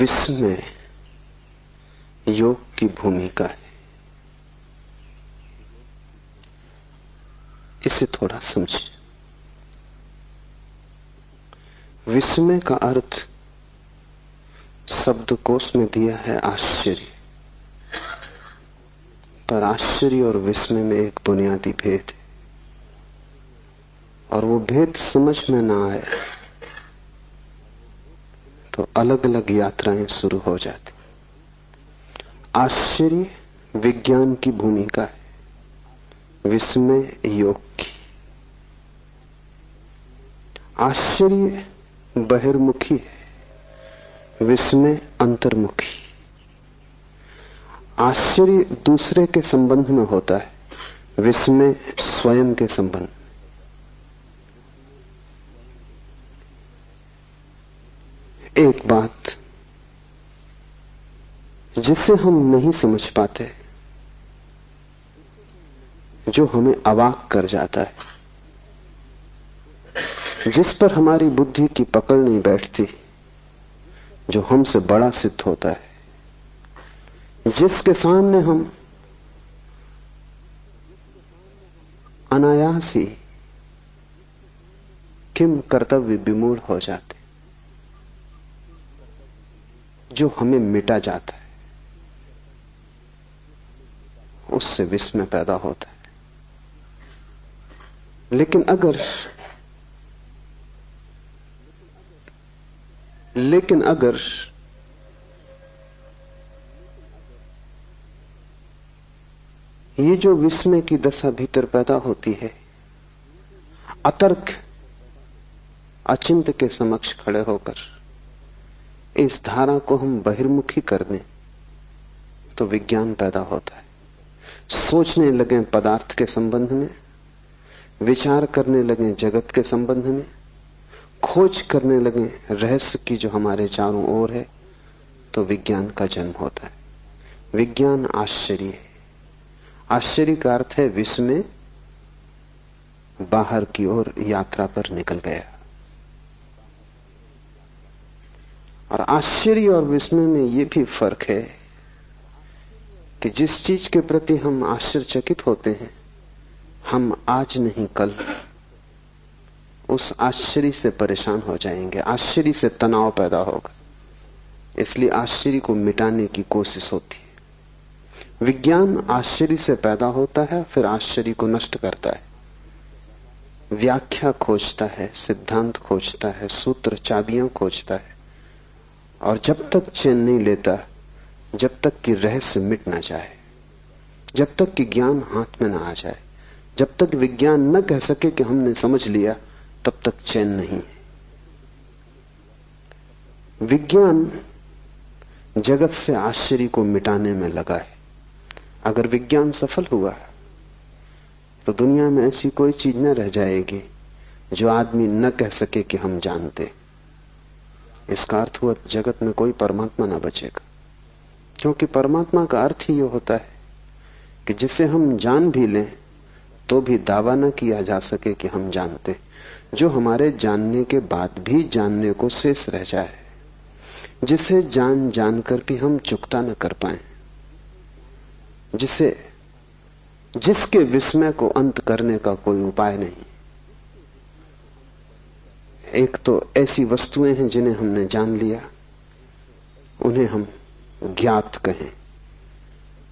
विस्मय योग की भूमिका है। इसे थोड़ा समझें। विस्मय का अर्थ शब्दकोश में दिया है आश्चर्य, पर आश्चर्य और विस्मय में एक बुनियादी भेद है, और वो भेद समझ में ना आए तो अलग अलग यात्राएं शुरू हो जाती। आश्चर्य विज्ञान की भूमिका है, विस्मय योग की। आश्चर्य बहिर्मुखी है, विस्मय अंतर्मुखी। आश्चर्य दूसरे के संबंध में होता है, विस्मय स्वयं के संबंध। एक बात जिसे हम नहीं समझ पाते, जो हमें अवाक कर जाता है, जिस पर हमारी बुद्धि की पकड़ नहीं बैठती, जो हमसे बड़ा सिद्ध होता है, जिसके सामने हम अनायास ही किम कर्तव्य विमूढ़ हो जाते, जो हमें मिटा जाता है, उससे विस्मय पैदा होता है। लेकिन अगर ये जो विस्मय की दशा भीतर पैदा होती है, अतर्क अचिंत्य के समक्ष खड़े होकर इस धारा को हम बहिर्मुखी कर दें, तो विज्ञान पैदा होता है। सोचने लगे पदार्थ के संबंध में, विचार करने लगे जगत के संबंध में, खोज करने लगे रहस्य की जो हमारे चारों ओर है, तो विज्ञान का जन्म होता है। विज्ञान आश्चर्य है। आश्चर्य का अर्थ है विस्मय बाहर की ओर यात्रा पर निकल गया। और आश्चर्य और विस्मय में यह भी फर्क है कि जिस चीज के प्रति हम आश्चर्यचकित होते हैं, हम आज नहीं कल उस आश्चर्य से परेशान हो जाएंगे, आश्चर्य से तनाव पैदा होगा। इसलिए आश्चर्य को मिटाने की कोशिश होती है। विज्ञान आश्चर्य से पैदा होता है, फिर आश्चर्य को नष्ट करता है, व्याख्या खोजता है, सिद्धांत खोजता है, सूत्र चाबियां खोजता है, और जब तक चैन नहीं लेता, जब तक कि रहस्य मिट ना जाए, जब तक कि ज्ञान हाथ में ना आ जाए, जब तक विज्ञान न कह सके कि हमने समझ लिया, तब तक चैन नहीं। विज्ञान जगत से आश्चर्य को मिटाने में लगा है। अगर विज्ञान सफल हुआ तो दुनिया में ऐसी कोई चीज न रह जाएगी जो आदमी न कह सके कि हम जानते। इसका अर्थ हुआ जगत में कोई परमात्मा न बचेगा, क्योंकि परमात्मा का अर्थ ही ये होता है कि जिसे हम जान भी लें तो भी दावा न किया जा सके कि हम जानते, जो हमारे जानने के बाद भी जानने को शेष रह जाए, जिसे जानकर भी हम चुकता न कर पाए, जिसके विस्मय को अंत करने का कोई उपाय नहीं। एक तो ऐसी वस्तुएं हैं जिन्हें हमने जान लिया, उन्हें हम ज्ञात कहें।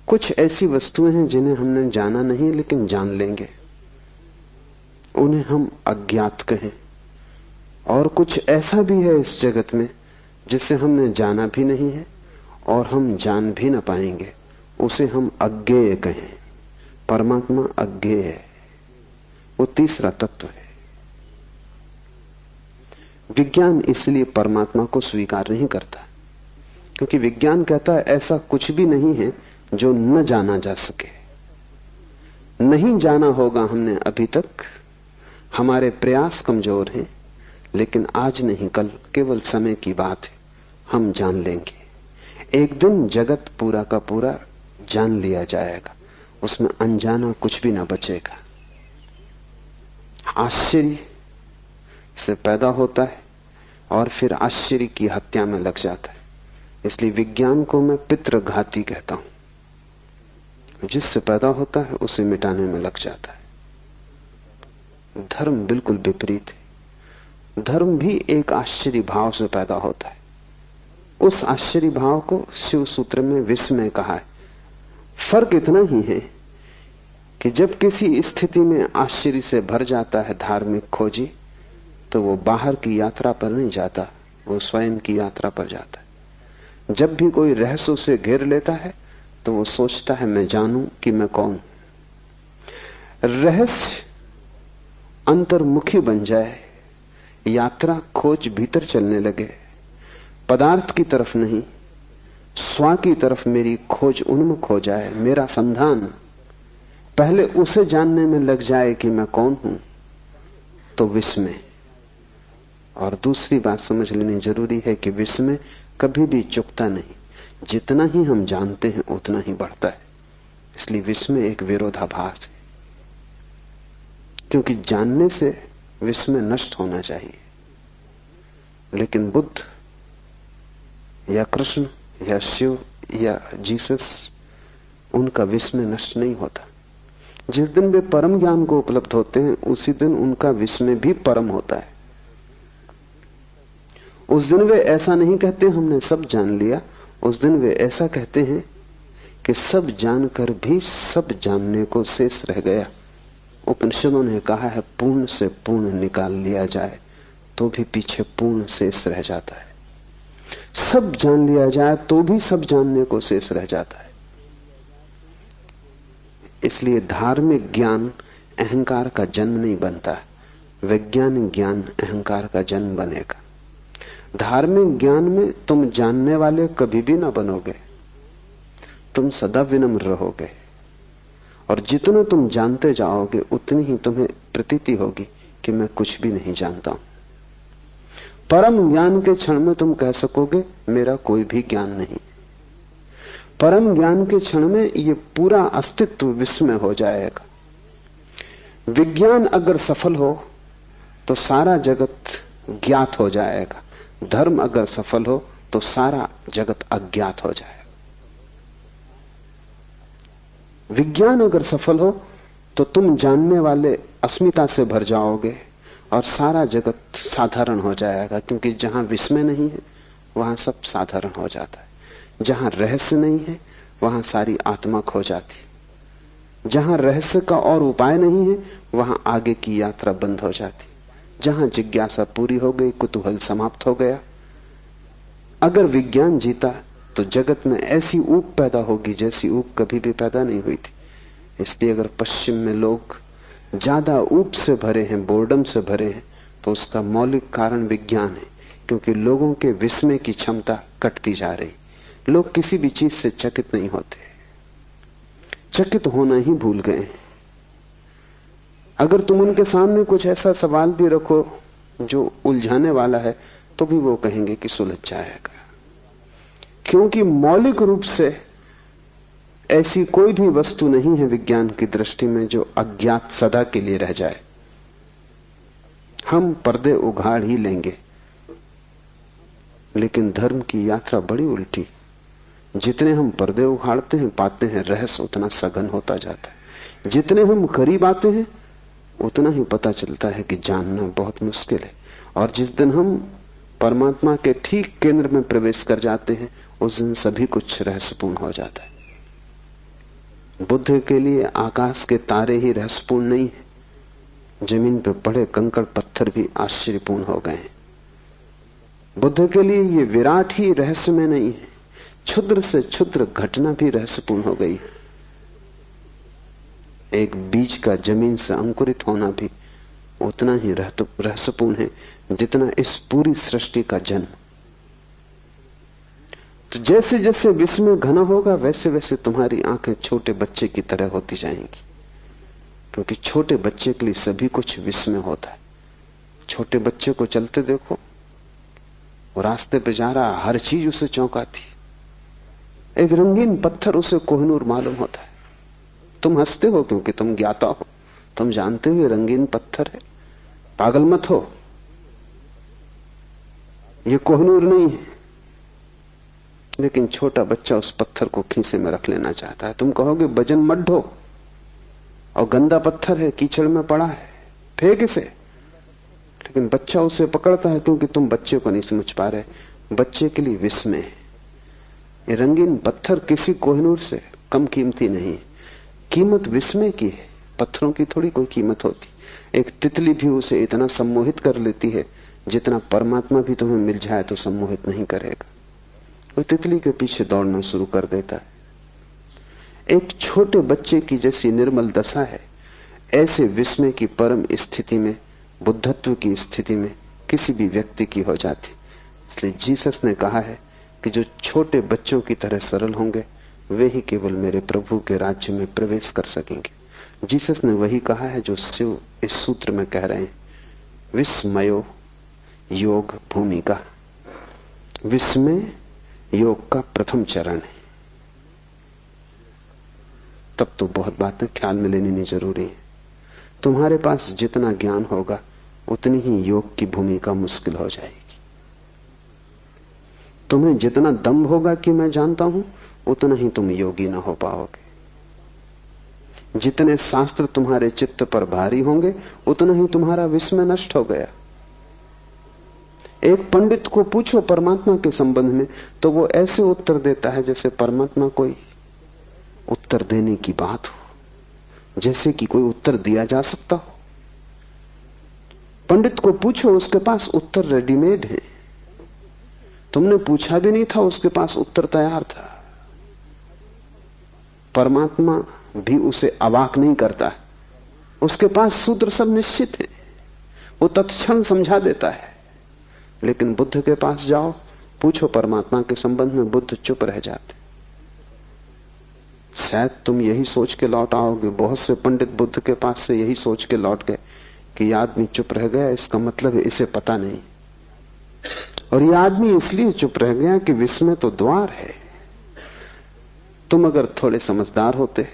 कुछ ऐसी वस्तुएं हैं जिन्हें हमने जाना नहीं लेकिन जान लेंगे, उन्हें हम अज्ञात कहें। और कुछ ऐसा भी है इस जगत में जिसे हमने जाना भी नहीं है और हम जान भी ना पाएंगे, उसे हम अज्ञेय कहें। परमात्मा अज्ञेय है, वो तीसरा तत्व है। विज्ञान इसलिए परमात्मा को स्वीकार नहीं करता, क्योंकि विज्ञान कहता है ऐसा कुछ भी नहीं है जो न जाना जा सके। नहीं जाना होगा हमने अभी तक, हमारे प्रयास कमजोर हैं, लेकिन आज नहीं कल, केवल समय की बात है, हम जान लेंगे। एक दिन जगत पूरा का पूरा जान लिया जाएगा, उसमें अनजाना कुछ भी ना बचेगा। आश्चर्य से पैदा होता है और फिर आश्चर्य की हत्या में लग जाता है। इसलिए विज्ञान को मैं पितृघाती कहता हूं। जिससे पैदा होता है उसे मिटाने में लग जाता है। धर्म बिल्कुल विपरीत है। धर्म भी एक आश्चर्य भाव से पैदा होता है। उस आश्चर्य भाव को शिव सूत्र में विस्मय कहा है। फर्क इतना ही है कि जब किसी स्थिति में आश्चर्य से भर जाता है धार्मिक खोजी, तो वो बाहर की यात्रा पर नहीं जाता, वो स्वयं की यात्रा पर जाता है। जब भी कोई रहस्य उसे घेर लेता है तो वो सोचता है मैं जानूं कि मैं कौन। रहस्य अंतर्मुखी बन जाए, यात्रा खोज भीतर चलने लगे, पदार्थ की तरफ नहीं स्व की तरफ मेरी खोज उन्मुख हो जाए, मेरा संधान पहले उसे जानने में लग जाए कि मैं कौन हूं, तो विस्मय। और दूसरी बात समझ लेनी जरूरी है कि विस्मय कभी भी चुकता नहीं। जितना ही हम जानते हैं उतना ही बढ़ता है। इसलिए विस्मय एक विरोधाभास है, क्योंकि जानने से विस्मय नष्ट होना चाहिए। लेकिन बुद्ध या कृष्ण या शिव या जीसस, उनका विस्मय नष्ट नहीं होता। जिस दिन वे परम ज्ञान को उपलब्ध होते हैं उसी दिन उनका विस्मय भी परम होता है। उस दिन वे ऐसा नहीं कहते हमने सब जान लिया, उस दिन वे ऐसा कहते हैं कि सब जानकर भी सब जानने को शेष रह गया। उपनिषदों ने कहा है पूर्ण से पूर्ण निकाल लिया जाए तो भी पीछे पूर्ण शेष रह जाता है। सब जान लिया जाए तो भी सब जानने को शेष रह जाता है। इसलिए धार्मिक ज्ञान अहंकार का जन्म नहीं बनता, वैज्ञानिक ज्ञान अहंकार का जन्म बनेगा। धार्मिक ज्ञान में तुम जानने वाले कभी भी ना बनोगे, तुम सदा विनम्र रहोगे, और जितना तुम जानते जाओगे उतनी ही तुम्हें प्रतीति होगी कि मैं कुछ भी नहीं जानता हूं। परम ज्ञान के क्षण में तुम कह सकोगे मेरा कोई भी ज्ञान नहीं। परम ज्ञान के क्षण में ये पूरा अस्तित्व विस्मय हो जाएगा। विज्ञान अगर सफल हो तो सारा जगत ज्ञात हो जाएगा, धर्म अगर सफल हो तो सारा जगत अज्ञात हो जाएगा। विज्ञान अगर सफल हो तो तुम जानने वाले अस्मिता से भर जाओगे और सारा जगत साधारण हो जाएगा, क्योंकि जहां विस्मय नहीं है वहां सब साधारण हो जाता है। जहां रहस्य नहीं है वहां सारी आत्मा खो जाती। जहां रहस्य का और उपाय नहीं है वहां आगे की यात्रा बंद हो जाती। जहां जिज्ञासा पूरी हो गई, कुतूहल समाप्त हो गया। अगर विज्ञान जीता तो जगत में ऐसी ऊब पैदा होगी जैसी ऊब कभी भी पैदा नहीं हुई थी। इसलिए अगर पश्चिम में लोग ज्यादा ऊब से भरे हैं, बोर्डम से भरे हैं, तो उसका मौलिक कारण विज्ञान है, क्योंकि लोगों के विस्मय की क्षमता कटती जा रही। लोग किसी भी चीज से चकित नहीं होते, चकित होना ही भूल गए। अगर तुम उनके सामने कुछ ऐसा सवाल भी रखो जो उलझाने वाला है तो भी वो कहेंगे कि सुलझ जाएगा, क्योंकि मौलिक रूप से ऐसी कोई भी वस्तु नहीं है विज्ञान की दृष्टि में जो अज्ञात सदा के लिए रह जाए। हम पर्दे उघाड़ ही लेंगे, लेकिन धर्म की यात्रा बड़ी उल्टी। जितने हम पर्दे उखाड़ते हैं पाते हैं रहस्य उतना सघन होता जाता है। जितने हम करीब आते हैं उतना ही पता चलता है कि जानना बहुत मुश्किल है। और जिस दिन हम परमात्मा के ठीक केंद्र में प्रवेश कर जाते हैं उस दिन सभी कुछ रहस्यपूर्ण हो जाता है। बुद्ध के लिए आकाश के तारे ही रहस्यपूर्ण नहीं है, जमीन पर पड़े कंकड़ पत्थर भी आश्चर्यपूर्ण हो गए हैं। बुद्ध के लिए ये विराट ही रहस्य में नहीं है, क्षुद्र से क्षुद्र घटना भी रहस्यपूर्ण हो गई। एक बीज का जमीन से अंकुरित होना भी उतना ही रहस्यपूर्ण है जितना इस पूरी सृष्टि का जन्म। तो जैसे जैसे विस्मय घना होगा वैसे वैसे तुम्हारी आंखें छोटे बच्चे की तरह होती जाएंगी, क्योंकि छोटे बच्चे के लिए सभी कुछ विस्मय होता है। छोटे बच्चे को चलते देखो, वो रास्ते पे जा रहा, हर चीज उसे चौंकाती। एक रंगीन पत्थर उसे कोहिनूर मालूम होता है। तुम हंसते हो क्योंकि तुम ज्ञाता हो, तुम जानते हो रंगीन पत्थर है। पागल मत हो, ये कोहिनूर नहीं है, लेकिन छोटा बच्चा उस पत्थर को खीसे में रख लेना चाहता है। तुम कहोगे वजन मत ढो, और गंदा पत्थर है, कीचड़ में पड़ा है, फेंक इसे। लेकिन बच्चा उसे पकड़ता है क्योंकि तुम बच्चे को नहीं समझ पा रहे। बच्चे के लिए विस्मय है। ये रंगीन पत्थर किसी कोहिनूर से कम कीमती नहीं है। कीमत विस्मय की है, पत्थरों की थोड़ी कोई कीमत होती। एक तितली भी उसे इतना सम्मोहित कर लेती है जितना परमात्मा भी तुम्हें मिल जाए तो सम्मोहित नहीं करेगा। वो तितली के पीछे दौड़ना शुरू कर देता है। एक छोटे बच्चे की जैसी निर्मल दशा है, ऐसे विस्मय की परम स्थिति में, बुद्धत्व की स्थिति में किसी भी व्यक्ति की हो जाती। इसलिए जीसस ने कहा है कि जो छोटे बच्चों की तरह सरल होंगे वे ही केवल मेरे प्रभु के राज्य में प्रवेश कर सकेंगे। जीसस ने वही कहा है जो शिव इस सूत्र में कह रहे हैं, विस्मयो योग भूमिका। विस्मय योग का प्रथम चरण है। तब तो बहुत बातें ख्याल में लेनी जरूरी है। तुम्हारे पास जितना ज्ञान होगा उतनी ही योग की भूमिका मुश्किल हो जाएगी। तुम्हें जितना दम होगा कि मैं जानता हूं, उतना ही तुम योगी ना हो पाओगे। जितने शास्त्र तुम्हारे चित्त पर भारी होंगे उतना ही तुम्हारा विस्मय नष्ट हो गया। एक पंडित को पूछो परमात्मा के संबंध में तो वो ऐसे उत्तर देता है जैसे परमात्मा कोई उत्तर देने की बात हो, जैसे कि कोई उत्तर दिया जा सकता हो। पंडित को पूछो, उसके पास उत्तर रेडीमेड है। तुमने पूछा भी नहीं था, उसके पास उत्तर तैयार था। परमात्मा भी उसे अवाक नहीं करता, उसके पास सूत्र सब निश्चित है, वो तत्क्षण समझा देता है। लेकिन बुद्ध के पास जाओ, पूछो परमात्मा के संबंध में, बुद्ध चुप रह जाते। शायद तुम यही सोच के लौट आओगे, बहुत से पंडित बुद्ध के पास से यही सोच के लौट गए कि यह आदमी चुप रह गया, इसका मतलब है इसे पता नहीं। और यह आदमी इसलिए चुप रह गया कि विस्मय तो द्वार है। तुम अगर थोड़े समझदार होते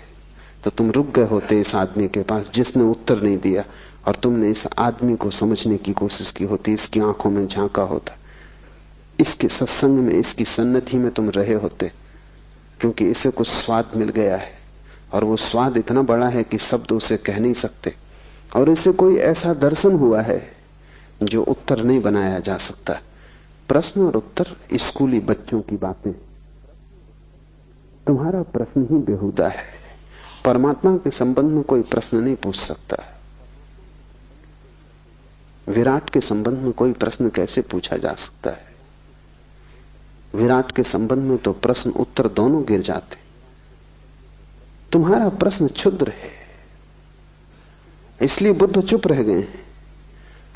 तो तुम रुक गए होते इस आदमी के पास जिसने उत्तर नहीं दिया, और तुमने इस आदमी को समझने की कोशिश की होती, इसकी आंखों में झांका होता, इसके सत्संग में, इसकी सन्निधि में तुम रहे होते, क्योंकि इसे कुछ स्वाद मिल गया है और वो स्वाद इतना बड़ा है कि शब्द उसे कह नहीं सकते, और इसे कोई ऐसा दर्शन हुआ है जो उत्तर नहीं बनाया जा सकता। प्रश्न और उत्तर स्कूली बच्चों की बातें। तुम्हारा प्रश्न ही बेहुदा है। परमात्मा के संबंध में कोई प्रश्न नहीं पूछ सकता। विराट के संबंध में कोई प्रश्न कैसे पूछा जा सकता है? विराट के संबंध में तो प्रश्न उत्तर दोनों गिर जाते। तुम्हारा प्रश्न क्षुद्र है, इसलिए बुद्ध चुप रह गए।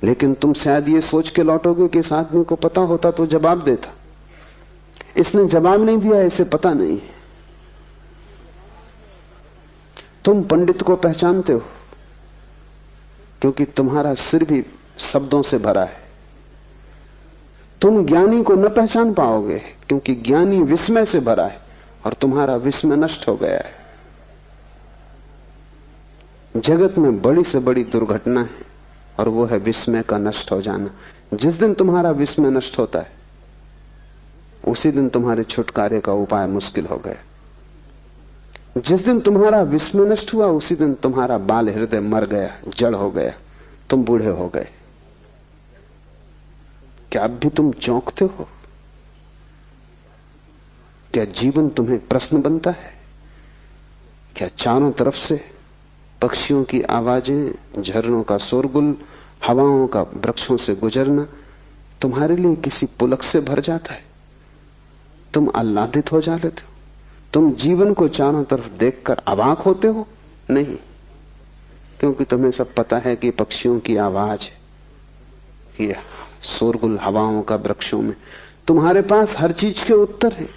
लेकिन तुम शायद ये सोच के लौटोगे कि इस आदमी को पता होता तो जवाब देता। इसने जवाब नहीं दिया, इसे पता नहीं। तुम पंडित को पहचानते हो क्योंकि तुम्हारा सिर भी शब्दों से भरा है। तुम ज्ञानी को न पहचान पाओगे क्योंकि ज्ञानी विस्मय से भरा है और तुम्हारा विस्मय नष्ट हो गया है। जगत में बड़ी से बड़ी दुर्घटना है और वो है विस्मय का नष्ट हो जाना। जिस दिन तुम्हारा विस्मय नष्ट होता है उसी दिन तुम्हारे छुटकारे का उपाय मुश्किल हो गया। जिस दिन तुम्हारा विस्मय नष्ट हुआ उसी दिन तुम्हारा बाल हृदय मर गया, जड़ हो गया, तुम बूढ़े हो गए। क्या अब भी तुम चौंकते हो? क्या जीवन तुम्हें प्रश्न बनता है? क्या चारों तरफ से पक्षियों की आवाजें, झरनों का शोरगुल, हवाओं का वृक्षों से गुजरना तुम्हारे लिए किसी पुलक से भर जाता है? तुम आह्लादित हो जाते हो? तुम जीवन को चारों तरफ देखकर अवाक होते हो? नहीं, क्योंकि तुम्हें सब पता है कि पक्षियों की आवाज है, ये शोरगुल हवाओं का वृक्षों में। तुम्हारे पास हर चीज के उत्तर हैं।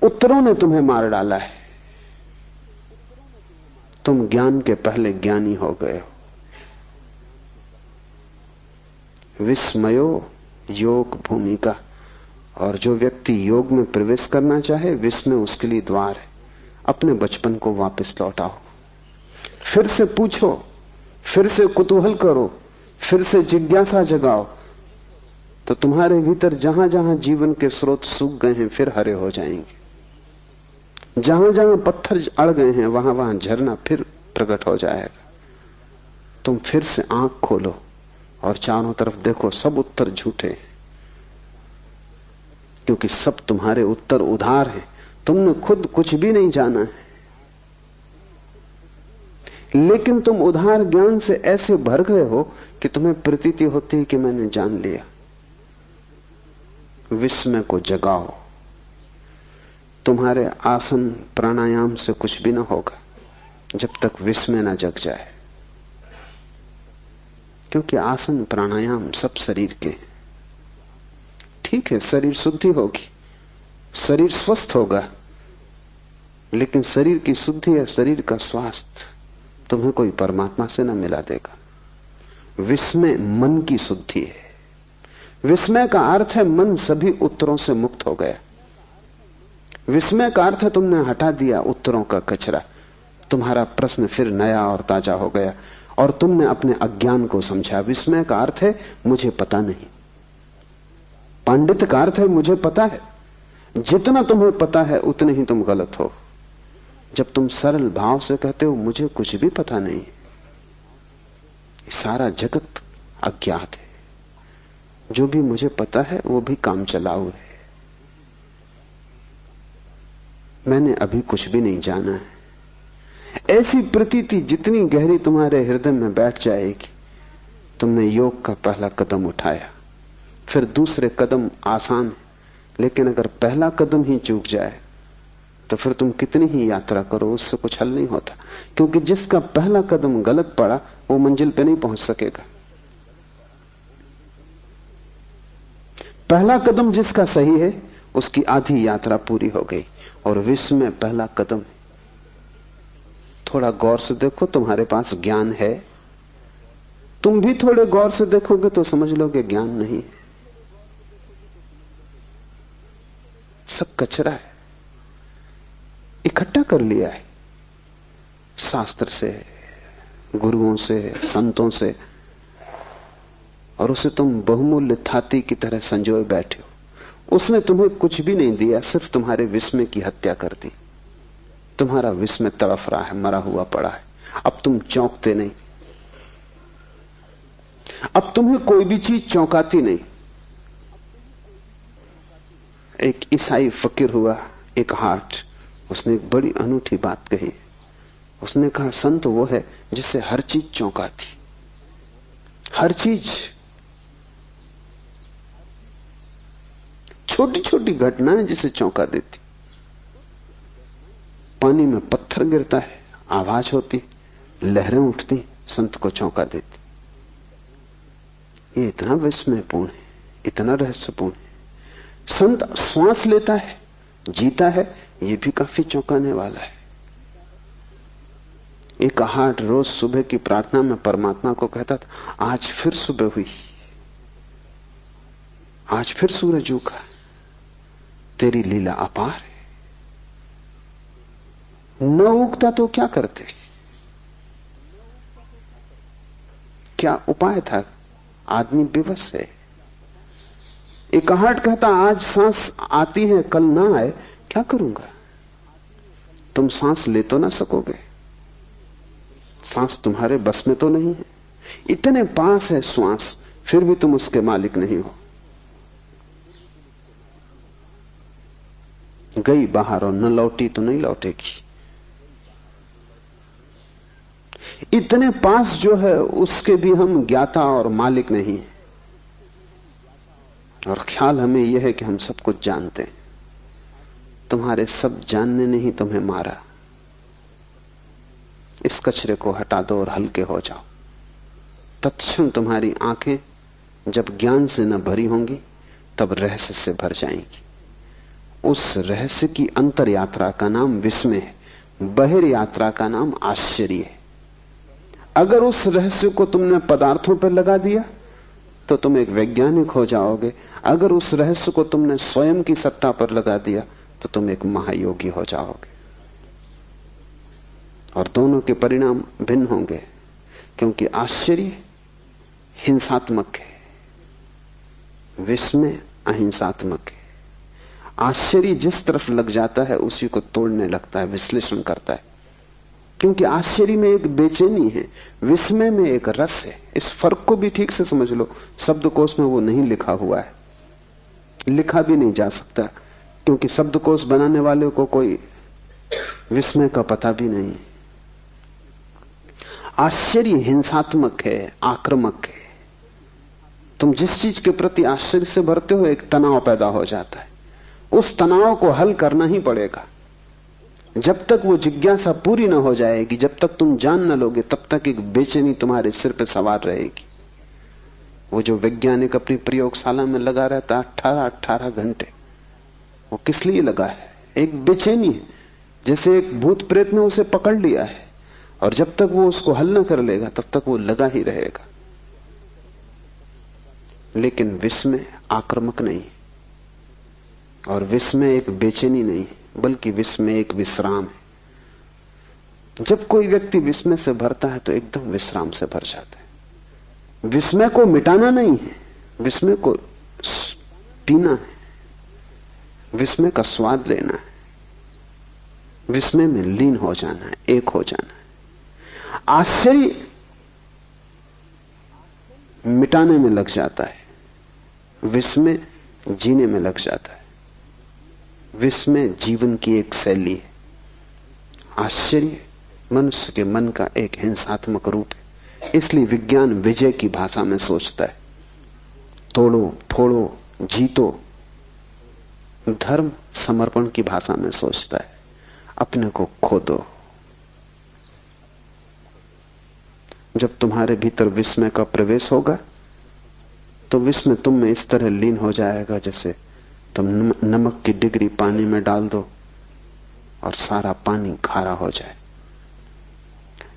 उत्तरों ने तुम्हें मार डाला है। तुम ज्ञान के पहले ज्ञानी हो गए हो। विस्मयो योग भूमिका। और जो व्यक्ति योग में प्रवेश करना चाहे, विस्मय उसके लिए द्वार है। अपने बचपन को वापस लौटाओ, फिर से पूछो, फिर से कुतूहल करो, फिर से जिज्ञासा जगाओ, तो तुम्हारे भीतर जहां जहां जीवन के स्रोत सूख गए हैं फिर हरे हो जाएंगे। जहां जहां पत्थर अड़ गए हैं वहां वहां झरना फिर प्रकट हो जाएगा। तुम फिर से आंख खोलो और चारों तरफ देखो, सब उत्तर झूठे हैं, क्योंकि सब तुम्हारे उत्तर उधार हैं। तुमने खुद कुछ भी नहीं जाना है, लेकिन तुम उधार ज्ञान से ऐसे भर गए हो कि तुम्हें प्रतीति होती है कि मैंने जान लिया। विस्मय को जगाओ। तुम्हारे आसन प्राणायाम से कुछ भी ना होगा जब तक विस्मय ना जग जाए, क्योंकि आसन प्राणायाम सब शरीर के हैं। ठीक है, शरीर शुद्धि होगी, शरीर स्वस्थ होगा, लेकिन शरीर की शुद्धि या शरीर का स्वास्थ्य तुम्हें कोई परमात्मा से न मिला देगा। विस्मय मन की शुद्धि है। विस्मय का अर्थ है मन सभी उत्तरों से मुक्त हो गया। विस्मय का अर्थ है तुमने हटा दिया उत्तरों का कचरा, तुम्हारा प्रश्न फिर नया और ताजा हो गया और तुमने अपने अज्ञान को समझा। विस्मय का अर्थ है मुझे पता नहीं। पांडित्य का अर्थ है मुझे पता है। जितना तुम्हें पता है उतने ही तुम गलत हो। जब तुम सरल भाव से कहते हो मुझे कुछ भी पता नहीं, सारा जगत अज्ञात है, जो भी मुझे पता है वो भी काम चलाऊ है, मैंने अभी कुछ भी नहीं जाना है, ऐसी प्रतीति जितनी गहरी तुम्हारे हृदय में बैठ जाएगी, तुमने योग का पहला कदम उठाया। फिर दूसरे कदम आसान है, लेकिन अगर पहला कदम ही चूक जाए तो फिर तुम कितनी ही यात्रा करो उससे कुछ हल नहीं होता, क्योंकि जिसका पहला कदम गलत पड़ा वो मंजिल पे नहीं पहुंच सकेगा। पहला कदम जिसका सही है उसकी आधी यात्रा पूरी हो गई। और विश्व में पहला कदम है। थोड़ा गौर से देखो, तुम्हारे पास ज्ञान है। तुम भी थोड़े गौर से देखोगे तो समझ लोगे ज्ञान नहीं है, सब कचरा है, इकट्ठा कर लिया है शास्त्र से, गुरुओं से, संतों से, और उसे तुम बहुमूल्य थाती की तरह संजोए बैठे हो। उसने तुम्हें कुछ भी नहीं दिया, सिर्फ तुम्हारे विस्मय की हत्या कर दी। तुम्हारा विस्मय तड़फ रहा है, मरा हुआ पड़ा है। अब तुम चौंकते नहीं, अब तुम्हें कोई भी चीज चौंकाती नहीं। एक ईसाई फकीर हुआ, एक हाट, उसने एक बड़ी अनूठी बात कही। उसने कहा संत वो है जिससे हर चीज चौंकाती, हर चीज, छोटी छोटी घटनाएं जिसे चौंका देती। पानी में पत्थर गिरता है, आवाज होती, लहरें उठती, संत को चौंका देती। ये इतना विस्मयपूर्ण है, इतना रहस्यपूर्ण है। संत श्वास लेता है, जीता है, ये भी काफी चौंकाने वाला है। एक हाट रोज सुबह की प्रार्थना में परमात्मा को कहता था, आज फिर सुबह हुई, आज फिर सूरज उगा, तेरी लीला अपार है। न उगता तो क्या करते, क्या उपाय था? आदमी विवश है। एक हाट कहता, आज सांस आती है, कल ना आए, क्या करूंगा? तुम सांस ले तो ना सकोगे, सांस तुम्हारे बस में तो नहीं है। इतने पास है श्वास, फिर भी तुम उसके मालिक नहीं हो। गई बाहर और न लौटी तो नहीं लौटेगी। इतने पास जो है उसके भी हम ज्ञाता और मालिक नहीं है। और ख्याल हमें यह है कि हम सब कुछ जानते हैं। तुम्हारे सब जानने ने ही तुम्हें मारा। इस कचरे को हटा दो और हल्के हो जाओ। तत्क्षण तुम्हारी आंखें जब ज्ञान से न भरी होंगी तब रहस्य से भर जाएंगी। उस रहस्य की अंतर यात्रा का नाम विस्मय है, बहिर यात्रा का नाम आश्चर्य है। अगर उस रहस्य को तुमने पदार्थों पर लगा दिया तो तुम एक वैज्ञानिक हो जाओगे। अगर उस रहस्य को तुमने स्वयं की सत्ता पर लगा दिया तो तुम एक महायोगी हो जाओगे। और दोनों के परिणाम भिन्न होंगे, क्योंकि आश्चर्य हिंसात्मक है, विस्मय अहिंसात्मक है। आश्चर्य जिस तरफ लग जाता है उसी को तोड़ने लगता है, विश्लेषण करता है, क्योंकि आश्चर्य में एक बेचैनी है, विस्मय में एक रस है। इस फर्क को भी ठीक से समझ लो। शब्दकोश में वो नहीं लिखा हुआ है, लिखा भी नहीं जा सकता, क्योंकि शब्दकोश बनाने वाले को कोई विस्मय का पता भी नहीं। आश्चर्य हिंसात्मक है, आक्रामक है। तुम जिस चीज के प्रति आश्चर्य से भरते हो, एक तनाव पैदा हो जाता है। उस तनाव को हल करना ही पड़ेगा। जब तक वो जिज्ञासा पूरी ना हो जाएगी, जब तक तुम जान ना लोगे, तब तक एक बेचैनी तुम्हारे सिर पे सवार रहेगी। वो जो वैज्ञानिक अपनी प्रयोगशाला में लगा रहता है 18 घंटे, वो किस लिए लगा है? एक बेचैनी है, जैसे एक भूत प्रेत ने उसे पकड़ लिया है, और जब तक वो उसको हल न कर लेगा तब तक वो लगा ही रहेगा। लेकिन विस्मय आक्रामक नहीं, और विस्मय एक बेचैनी नहीं, बल्कि विस्मय एक विश्राम है। जब कोई व्यक्ति विस्मय से भरता है तो एकदम विश्राम से भर जाता है। विस्मय को मिटाना नहीं है, विस्मय को पीना है, विस्मय का स्वाद लेना है, विस्मय में लीन हो जाना है, एक हो जाना है। आश्चर्य मिटाने में लग जाता है, विस्मय जीने में लग जाता है। विस्मय जीवन की एक शैली है, आश्चर्य मनुष्य के मन का एक हिंसात्मक रूप है। इसलिए विज्ञान विजय की भाषा में सोचता है, तोड़ो फोड़ो जीतो। धर्म समर्पण की भाषा में सोचता है, अपने को खो दो। जब तुम्हारे भीतर विस्मय का प्रवेश होगा तो विस्मय तुम में इस तरह लीन हो जाएगा जैसे तुम नमक की डिग्री पानी में डाल दो और सारा पानी खारा हो जाए।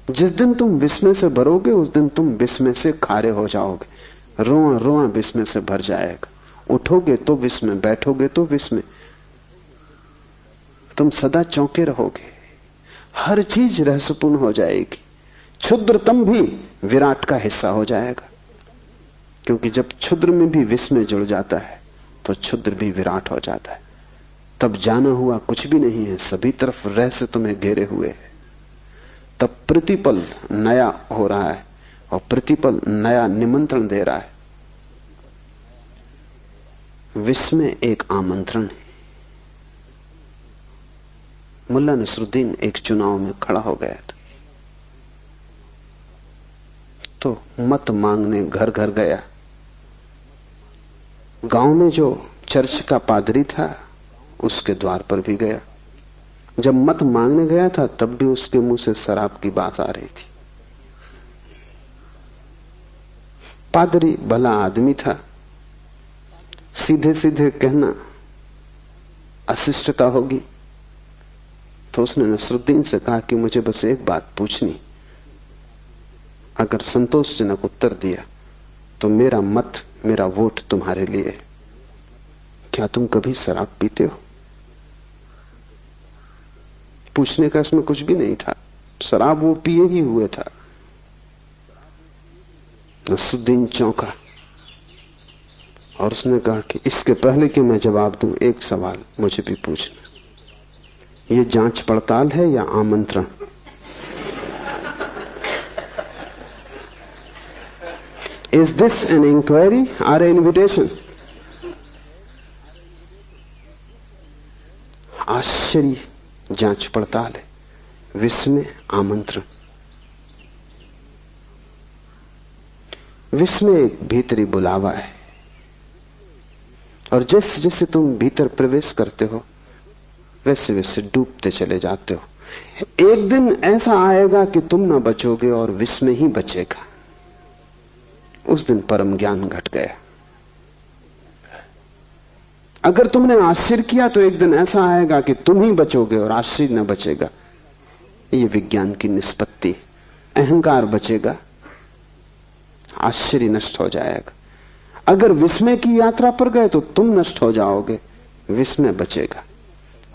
जिस दिन तुम विस्मय से भरोगे उस दिन तुम विस्मय से खारे हो जाओगे। रोआ रोआ विस्मय से भर जाएगा। उठोगे तो विस्मय, बैठोगे तो विस्मय, तुम सदा चौंके रहोगे। हर चीज रहस्यपूर्ण हो जाएगी। क्षुद्रतम भी विराट का हिस्सा हो जाएगा, क्योंकि जब क्षुद्र में भी विस्मय जुड़ जाता है तो क्षुद्र भी विराट हो जाता है। तब जाना हुआ कुछ भी नहीं है, सभी तरफ रहस्य तुम्हें घेरे हुए है। तब प्रतिपल नया हो रहा है और प्रतिपल नया निमंत्रण दे रहा है। विस्मय एक आमंत्रण है। मुल्ला नसरुद्दीन एक चुनाव में खड़ा हो गया था, तो मत मांगने घर घर गया। गांव में जो चर्च का पादरी था उसके द्वार पर भी गया। जब मत मांगने गया था तब भी उसके मुंह से शराब की बात आ रही थी। पादरी भला आदमी था, सीधे सीधे कहना अशिष्टता होगी, तो उसने नसरुद्दीन से कहा कि मुझे बस एक बात पूछनी, अगर संतोषजनक उत्तर दिया तो मेरा मत, मेरा वोट तुम्हारे लिए। क्या तुम कभी शराब पीते हो? पूछने का इसमें कुछ भी नहीं था, शराब वो पिए ही हुए था। नसरुद्दीन चौंका और उसने कहा कि इसके पहले कि मैं जवाब दूं, एक सवाल मुझे भी पूछना। ये जांच पड़ताल है या आमंत्रण? Is this an inquiry or an invitation? आश्चर्य जांच पड़ताल है, विस्मय आमंत्रण। विस्मय एक भीतरी बुलावा है, और जैसे जैसे तुम भीतर प्रवेश करते हो वैसे वैसे डूबते चले जाते हो। एक दिन ऐसा आएगा कि तुम ना बचोगे और विस्मय ही बचेगा। उस दिन परम ज्ञान घट गया। अगर तुमने आश्चर्य किया तो एक दिन ऐसा आएगा कि तुम ही बचोगे और आश्चर्य न बचेगा। ये विज्ञान की निष्पत्ति। अहंकार बचेगा, आश्चर्य नष्ट हो जाएगा। अगर विस्मय की यात्रा पर गए तो तुम नष्ट हो जाओगे, विस्मय बचेगा।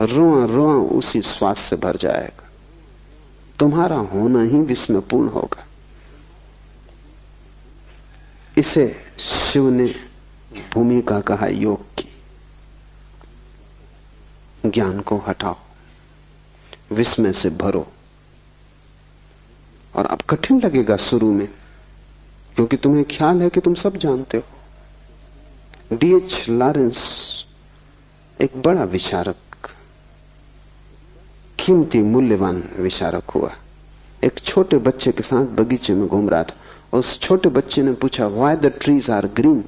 रोआ रोआ उसी श्वास से भर जाएगा। तुम्हारा होना ही विस्मयपूर्ण होगा। इसे शिव ने भूमिका कहा योग की। ज्ञान को हटाओ, विस्मय से भरो। और अब कठिन लगेगा शुरू में, क्योंकि तुम्हें ख्याल है कि तुम सब जानते हो। डीएच लॉरेंस एक बड़ा विचारक, कीमती मूल्यवान विचारक हुआ। एक छोटे बच्चे के साथ बगीचे में घूम रहा था। उस छोटे बच्चे ने पूछा, why the trees are green?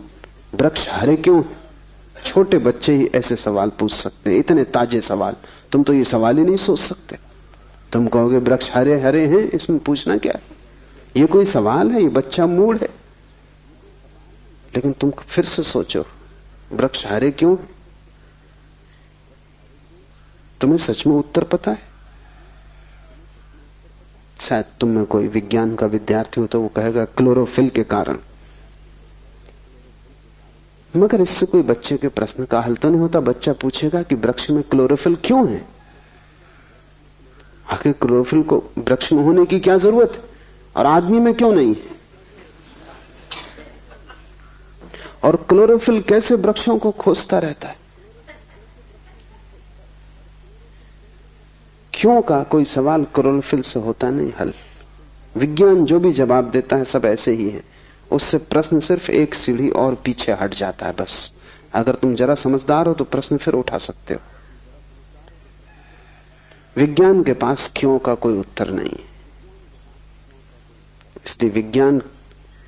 वृक्ष हरे क्यों? छोटे बच्चे ही ऐसे सवाल पूछ सकते हैं, इतने ताजे सवाल। तुम तो ये सवाल ही नहीं सोच सकते। तुम कहोगे वृक्ष हरे हरे हैं, इसमें पूछना क्या है? ये कोई सवाल है? ये बच्चा मूड है। लेकिन तुम फिर से सोचो, वृक्ष हरे क्यों? तुम्हें सच में उत्तर पता है? शायद तुम में कोई विज्ञान का विद्यार्थी हो तो वो कहेगा क्लोरोफिल के कारण। मगर इससे कोई बच्चे के प्रश्न का हल तो नहीं होता। बच्चा पूछेगा कि वृक्ष में क्लोरोफिल क्यों है? आखिर क्लोरोफिल को वृक्ष में होने की क्या जरूरत है और आदमी में क्यों नहीं है? और क्लोरोफिल कैसे वृक्षों को खोजता रहता है? क्यों का कोई सवाल क्लोरोफिल से होता नहीं हल। विज्ञान जो भी जवाब देता है सब ऐसे ही है। उससे प्रश्न सिर्फ एक सीढ़ी और पीछे हट जाता है बस। अगर तुम जरा समझदार हो तो प्रश्न फिर उठा सकते हो। विज्ञान के पास क्यों का कोई उत्तर नहीं है। इसलिए विज्ञान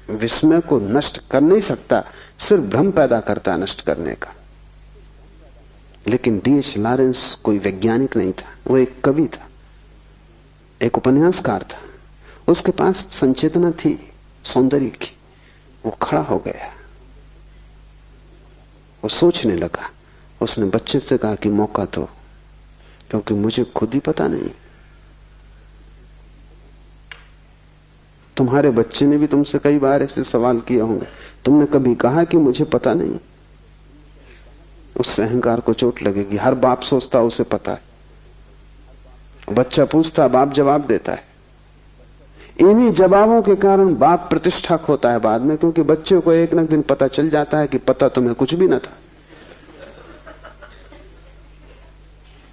विस्मय को नष्ट कर नहीं सकता, सिर्फ भ्रम पैदा करता है नष्ट करने का। लेकिन डीएच लॉरेंस कोई वैज्ञानिक नहीं था, वो एक कवि था, एक उपन्यासकार था। उसके पास संचेतना थी सौंदर्य की। वो खड़ा हो गया, वो सोचने लगा। उसने बच्चे से कहा कि मौका दो, क्योंकि मुझे खुद ही पता नहीं। तुम्हारे बच्चे ने भी तुमसे कई बार ऐसे सवाल किए होंगे। तुमने कभी कहा कि मुझे पता नहीं? उससे अहंकार को चोट लगेगी। हर बाप सोचता उसे पता है। बच्चा पूछता, बाप जवाब देता है। इन्हीं जवाबों के कारण बाप प्रतिष्ठा खोता है बाद में, क्योंकि बच्चे को एक न दिन पता चल जाता है कि पता तुम्हें कुछ भी न था।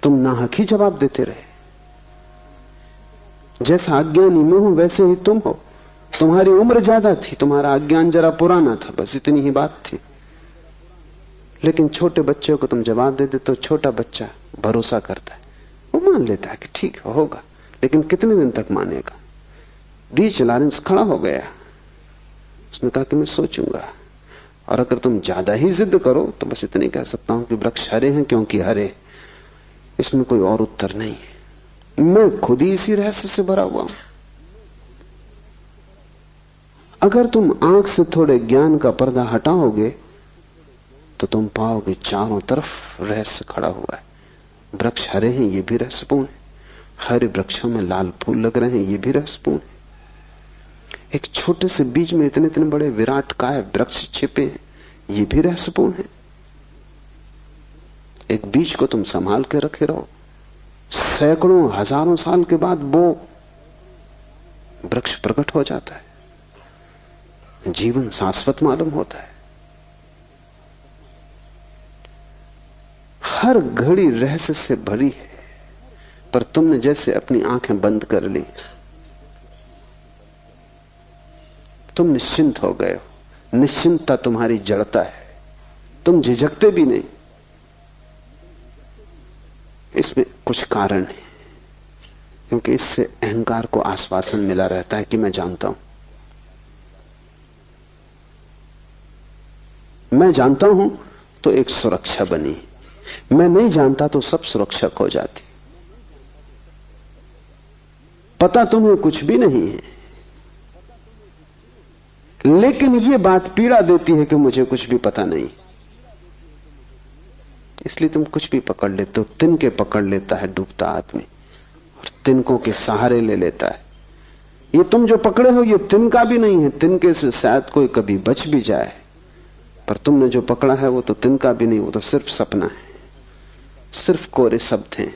तुम नाहक ही जवाब देते रहे। जैसा अज्ञानी मैं हूं वैसे ही तुम हो। तुम्हारी उम्र ज्यादा थी, तुम्हारा अज्ञान जरा पुराना था, बस इतनी ही बात थी। लेकिन छोटे बच्चे को तुम जवाब दे दे तो छोटा बच्चा भरोसा करता है, वो मान लेता है कि ठीक होगा। लेकिन कितने दिन तक मानेगा? डीएच लॉरेंस खड़ा हो गया। उसने कहा कि मैं सोचूंगा, और अगर तुम ज्यादा ही जिद करो तो बस इतने कह सकता हूं कि वृक्ष हरे हैं क्योंकि हरे, इसमें कोई और उत्तर नहीं है। मैं खुद ही इसी रहस्य से भरा हुआ हूं। अगर तुम आंख से थोड़े ज्ञान का पर्दा हटाओगे तो तुम पाओगे चारों तरफ रहस्य खड़ा हुआ है। वृक्ष हरे हैं, ये भी रहस्यपूर्ण है। हरे वृक्षों में लाल फूल लग रहे हैं, ये भी रहस्यपूर्ण है। एक छोटे से बीज में इतने इतने बड़े विराट काय वृक्ष छिपे हैं, ये भी रहस्यपूर्ण है। एक बीज को तुम संभाल के रखे रहो, सैकड़ों हजारों साल के बाद वो वृक्ष प्रकट हो जाता है। जीवन शाश्वत मालूम होता है। हर घड़ी रहस्य से भरी है, पर तुमने जैसे अपनी आंखें बंद कर ली, तुम निश्चिंत हो गए हो। निश्चिंतता तुम्हारी जड़ता है, तुम झिझकते भी नहीं। इसमें कुछ कारण है, क्योंकि इससे अहंकार को आश्वासन मिला रहता है कि मैं जानता हूं, मैं जानता हूं तो एक सुरक्षा बनी। मैं नहीं जानता तो सब सुरक्षा खो जाती। पता तुम्हें कुछ भी नहीं है, लेकिन यह बात पीड़ा देती है कि मुझे कुछ भी पता नहीं, इसलिए तुम कुछ भी पकड़ लेते हो। तिनके पकड़ लेता है डूबता आदमी, और तिनकों के सहारे ले लेता है। ये तुम जो पकड़े हो ये तिनका भी नहीं है। तिनके से शायद कोई कभी बच भी जाए, पर तुमने जो पकड़ा है वो तो तिनका भी नहीं, वो तो सिर्फ सपना है, सिर्फ कोरे शब्द हैं।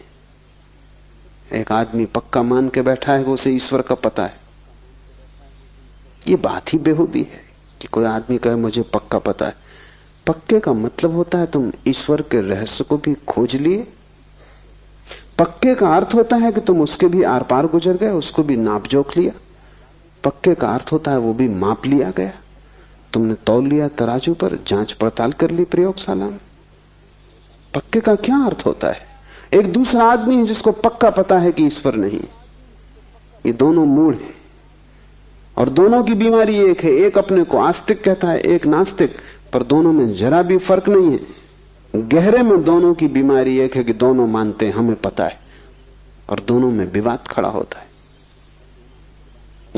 एक आदमी पक्का मान के बैठा है कि उसे ईश्वर का पता है। ये बात ही बेहूदी है कि कोई आदमी कहे मुझे पक्का पता है। पक्के का मतलब होता है तुम ईश्वर के रहस्य को भी खोज लिए। पक्के का अर्थ होता है कि तुम उसके भी आर पार गुजर गए, उसको भी नाप जोख लिया। पक्के का अर्थ होता है वो भी माप लिया गया, तुमने तौल लिया तराजू पर, जांच पड़ताल कर ली प्रयोगशाला में। पक्के का क्या अर्थ होता है? एक दूसरा आदमी है जिसको पक्का पता है कि ईश्वर नहीं। ये दोनों मूढ़ हैं और दोनों की बीमारी एक है। एक अपने को आस्तिक कहता है, एक नास्तिक, पर दोनों में जरा भी फर्क नहीं है। गहरे में दोनों की बीमारी एक है कि दोनों मानते हैं हमें पता है, और दोनों में विवाद खड़ा होता है।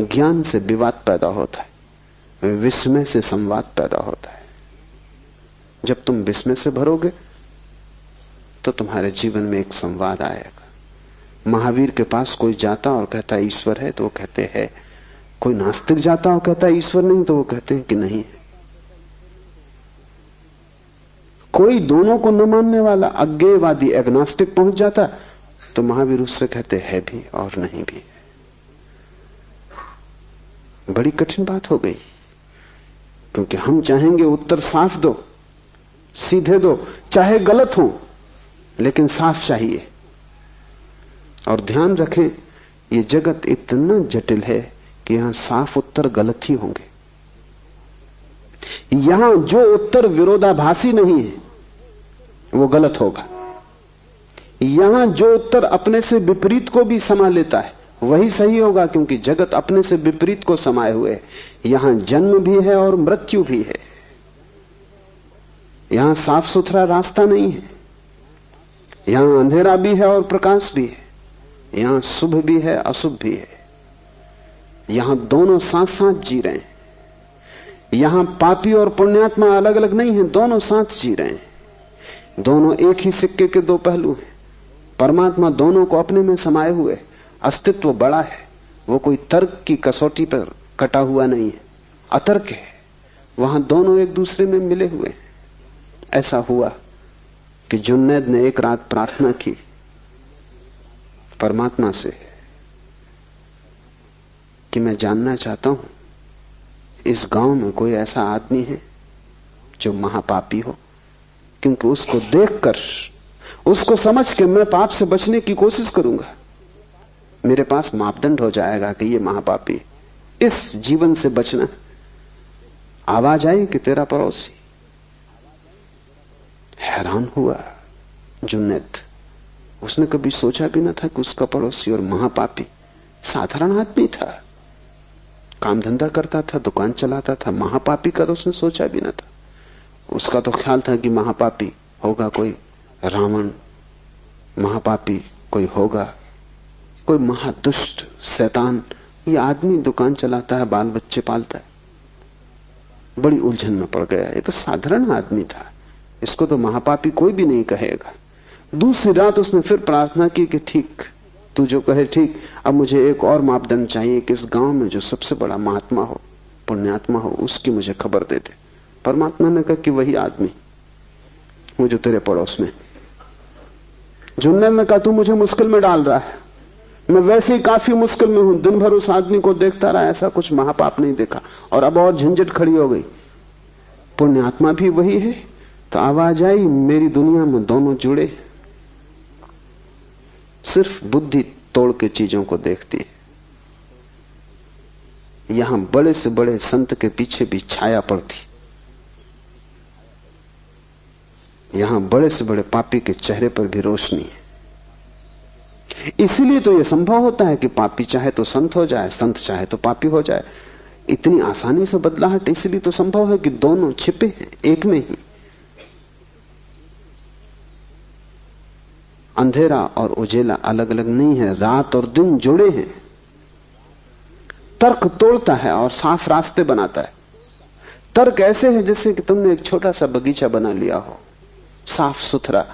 ज्ञान से विवाद पैदा होता है, विस्मय से संवाद पैदा होता है। जब तुम विस्मय से भरोगे तो तुम्हारे जीवन में एक संवाद आएगा। महावीर के पास कोई जाता और कहता ईश्वर है तो वो कहते हैं, कोई नास्तिक जाता और कहता ईश्वर नहीं तो वो कहते हैं कि नहीं है। कोई दोनों को न मानने वाला अज्ञेयवादी एग्नोस्टिक पहुंच जाता तो महावीर उससे कहते है भी और नहीं भी। बड़ी कठिन बात हो गई, क्योंकि हम चाहेंगे उत्तर साफ दो, सीधे दो, चाहे गलत हो लेकिन साफ चाहिए। और ध्यान रखें, ये जगत इतना जटिल है कि यहां साफ उत्तर गलत ही होंगे। यहां जो उत्तर विरोधाभासी नहीं है वो गलत होगा। यहां जो उत्तर अपने से विपरीत को भी समा लेता है वही सही होगा, क्योंकि जगत अपने से विपरीत को समाये हुए है। यहां जन्म भी है और मृत्यु भी है। यहां साफ सुथरा रास्ता नहीं है, यहां अंधेरा भी है और प्रकाश भी है, यहां शुभ भी है अशुभ भी है। यहां दोनों साथ साथ जी रहे हैं। यहां पापी और पुण्यात्मा अलग अलग नहीं है, दोनों साथ जी रहे हैं। दोनों एक ही सिक्के के दो पहलू हैं। परमात्मा दोनों को अपने में समाये हुए। अस्तित्व बड़ा है, वो कोई तर्क की कसौटी पर कटा हुआ नहीं है, अतर्क है। वहां दोनों एक दूसरे में मिले हुए हैं। ऐसा हुआ कि जुन्नैद ने एक रात प्रार्थना की परमात्मा से कि मैं जानना चाहता हूं इस गांव में कोई ऐसा आदमी है जो महापापी हो, क्योंकि उसको देखकर, उसको समझ के मैं पाप से बचने की कोशिश करूंगा। मेरे पास मापदंड हो जाएगा कि ये महापापी, इस जीवन से बचना। आवाज आई कि तेरा पड़ोसी। हैरान हुआ जुन्नैद। उसने कभी सोचा भी न था कि उसका पड़ोसी और महापापी साधारण आदमी था, काम धंधा करता था, दुकान चलाता था। महापापी का तो उसने सोचा भी न था। उसका तो ख्याल था कि महापापी होगा कोई रावण, महापापी कोई होगा कोई महादुष्ट शैतान। ये आदमी दुकान चलाता है, बाल बच्चे पालता है। बड़ी उलझन में पड़ गया। ये तो साधारण आदमी था, इसको तो महापापी कोई भी नहीं कहेगा। दूसरी रात उसने फिर प्रार्थना की कि ठीक, तू जो कहे ठीक। अब मुझे एक और मापदंड चाहिए कि इस गांव में जो सबसे बड़ा महात्मा हो, पुण्यात्मा हो, उसकी मुझे खबर दे दे। परमात्मा ने कहा कि वही आदमी वो जो तेरे पड़ोस में। जुन्नैद ने कहा तू मुझे मुश्किल में डाल रहा है, मैं वैसे ही काफी मुश्किल में हूं। दिन भर उस आदमी को देखता रहा, ऐसा कुछ महापाप नहीं देखा, और अब और झंझट खड़ी हो गई। पुण्यात्मा भी वही है। तो आवाज आई, मेरी दुनिया में दोनों जुड़े, सिर्फ बुद्धि तोड़ के चीजों को देखती है। यहां बड़े से बड़े संत के पीछे भी छाया पड़ती, यहां बड़े से बड़े पापी के चेहरे पर भी रोशनी है। इसीलिए तो यह संभव होता है कि पापी चाहे तो संत हो जाए, संत चाहे तो पापी हो जाए। इतनी आसानी से बदलाहट इसलिए तो संभव है कि दोनों छिपे हैं एक में ही। अंधेरा और उजेला अलग अलग नहीं है, रात और दिन जुड़े हैं। तर्क तोड़ता है और साफ रास्ते बनाता है। तर्क ऐसे है जैसे कि तुमने एक छोटा सा बगीचा बना लिया हो, साफ सुथरा,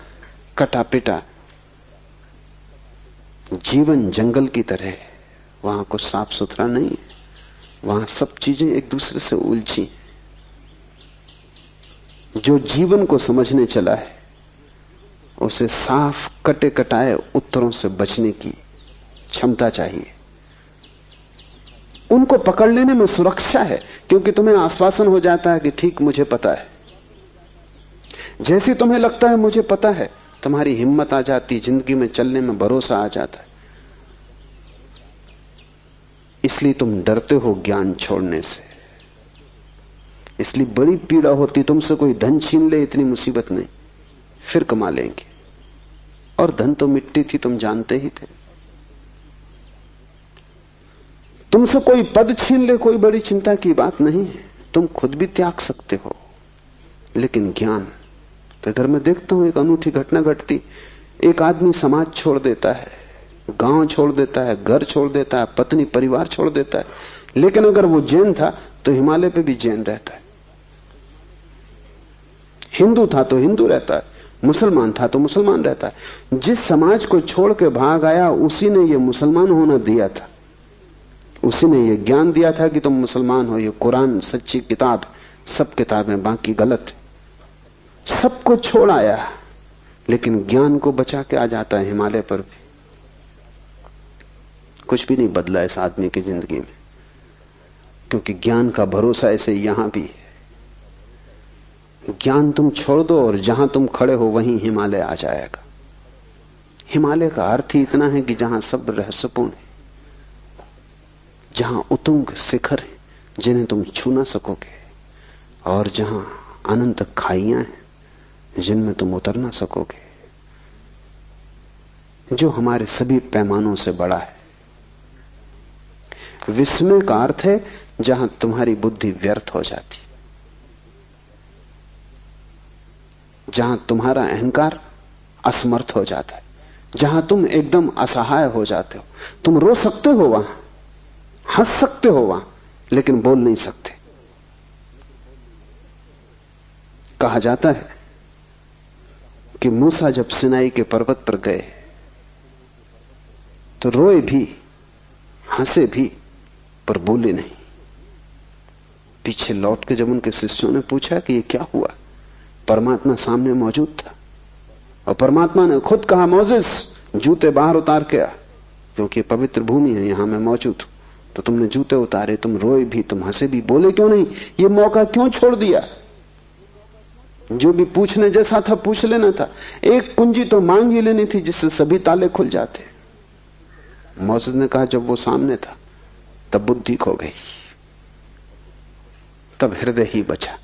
कटा पिटा। जीवन जंगल की तरह है, वहां कुछ साफ सुथरा नहीं है, वहां सब चीजें एक दूसरे से उलझी। जो जीवन को समझने चला है उसे साफ कटे कटाए उत्तरों से बचने की क्षमता चाहिए। उनको पकड़ लेने में सुरक्षा है, क्योंकि तुम्हें आश्वासन हो जाता है कि ठीक मुझे पता है, जैसे तुम्हें लगता है मुझे पता है, तुम्हारी हिम्मत आ जाती, जिंदगी में चलने में भरोसा आ जाता है। इसलिए तुम डरते हो ज्ञान छोड़ने से, इसलिए बड़ी पीड़ा होती। तुमसे कोई धन छीन ले इतनी मुसीबत नहीं, फिर कमा लेंगे। और धन तो मिट्टी थी, तुम जानते ही थे। तुमसे कोई पद छीन ले कोई बड़ी चिंता की बात नहीं है, तुम खुद भी त्याग सकते हो। लेकिन ज्ञान, तो घर में देखता हूं एक अनूठी घटना घटती। एक आदमी समाज छोड़ देता है, गांव छोड़ देता है, घर छोड़ देता है, पत्नी परिवार छोड़ देता है, लेकिन अगर वो जैन था तो हिमालय पे भी जैन रहता है, हिंदू था तो हिंदू रहता है, मुसलमान था तो मुसलमान रहता है। जिस समाज को छोड़ के भाग आया उसी ने ये मुसलमान होना दिया था, उसी ने ये ज्ञान दिया था कि तुम मुसलमान हो। ये कुरान सच्ची किताब, सब किताबें बाकी गलत है। सबको छोड़ आया लेकिन ज्ञान को बचा के आ जाता है हिमालय पर भी। कुछ भी नहीं बदला इस आदमी की जिंदगी में, क्योंकि ज्ञान का भरोसा ऐसे यहां भी है। ज्ञान तुम छोड़ दो और जहां तुम खड़े हो वहीं हिमालय आ जाएगा। हिमालय का अर्थ ही इतना है कि जहां सब रहस्यपूर्ण है, जहां उतुंग शिखर है जिन्हें तुम छू ना सकोगे, और जहां अनंत खाइयां हैं जिनमें तुम उतर ना सकोगे, जो हमारे सभी पैमानों से बड़ा है। विस्मय का अर्थ है जहां तुम्हारी बुद्धि व्यर्थ हो जाती, जहां तुम्हारा अहंकार असमर्थ हो जाता है, जहां तुम एकदम असहाय हो जाते हो। तुम रो सकते हो वहां, हंस सकते हो वहां, लेकिन बोल नहीं सकते। कहा जाता है कि मूसा जब सिनाई के पर्वत पर गए तो रोए भी, हंसे भी, पर बोले नहीं। पीछे लौट के जब उनके शिष्यों ने पूछा कि ये क्या हुआ, परमात्मा सामने मौजूद था और परमात्मा ने खुद कहा, मोसेस जूते बाहर उतार के आ, क्योंकि पवित्र भूमि है, यहां मैं मौजूद हूं। तो तुमने जूते उतारे, तुम रोए भी, तुम हंसे भी, बोले क्यों नहीं? ये मौका क्यों छोड़ दिया? जो भी पूछने जैसा था पूछ लेना था। एक कुंजी तो मांग ही लेनी थी जिससे सभी ताले खुल जाते। मोसेस ने कहा जब वो सामने था तब बुद्धि खो गई, तब हृदय ही बचा।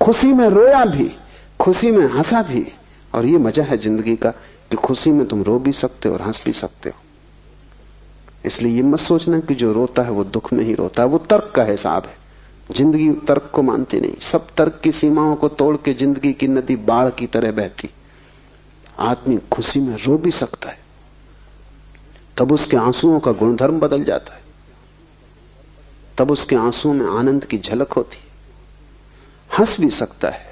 खुशी में रोया भी, खुशी में हंसा भी। और ये मजा है जिंदगी का कि खुशी में तुम रो भी सकते हो और हंस भी सकते हो। इसलिए ये मत सोचना कि जो रोता है वो दुख में ही रोता है, वो तर्क का हिसाब है। जिंदगी तर्क को मानती नहीं, सब तर्क की सीमाओं को तोड़ के जिंदगी की नदी बाढ़ की तरह बहती। आदमी खुशी में रो भी सकता है, तब उसके आंसुओं का गुणधर्म बदल जाता है, तब उसके आंसुओं में आनंद की झलक होती है। हंस भी सकता है।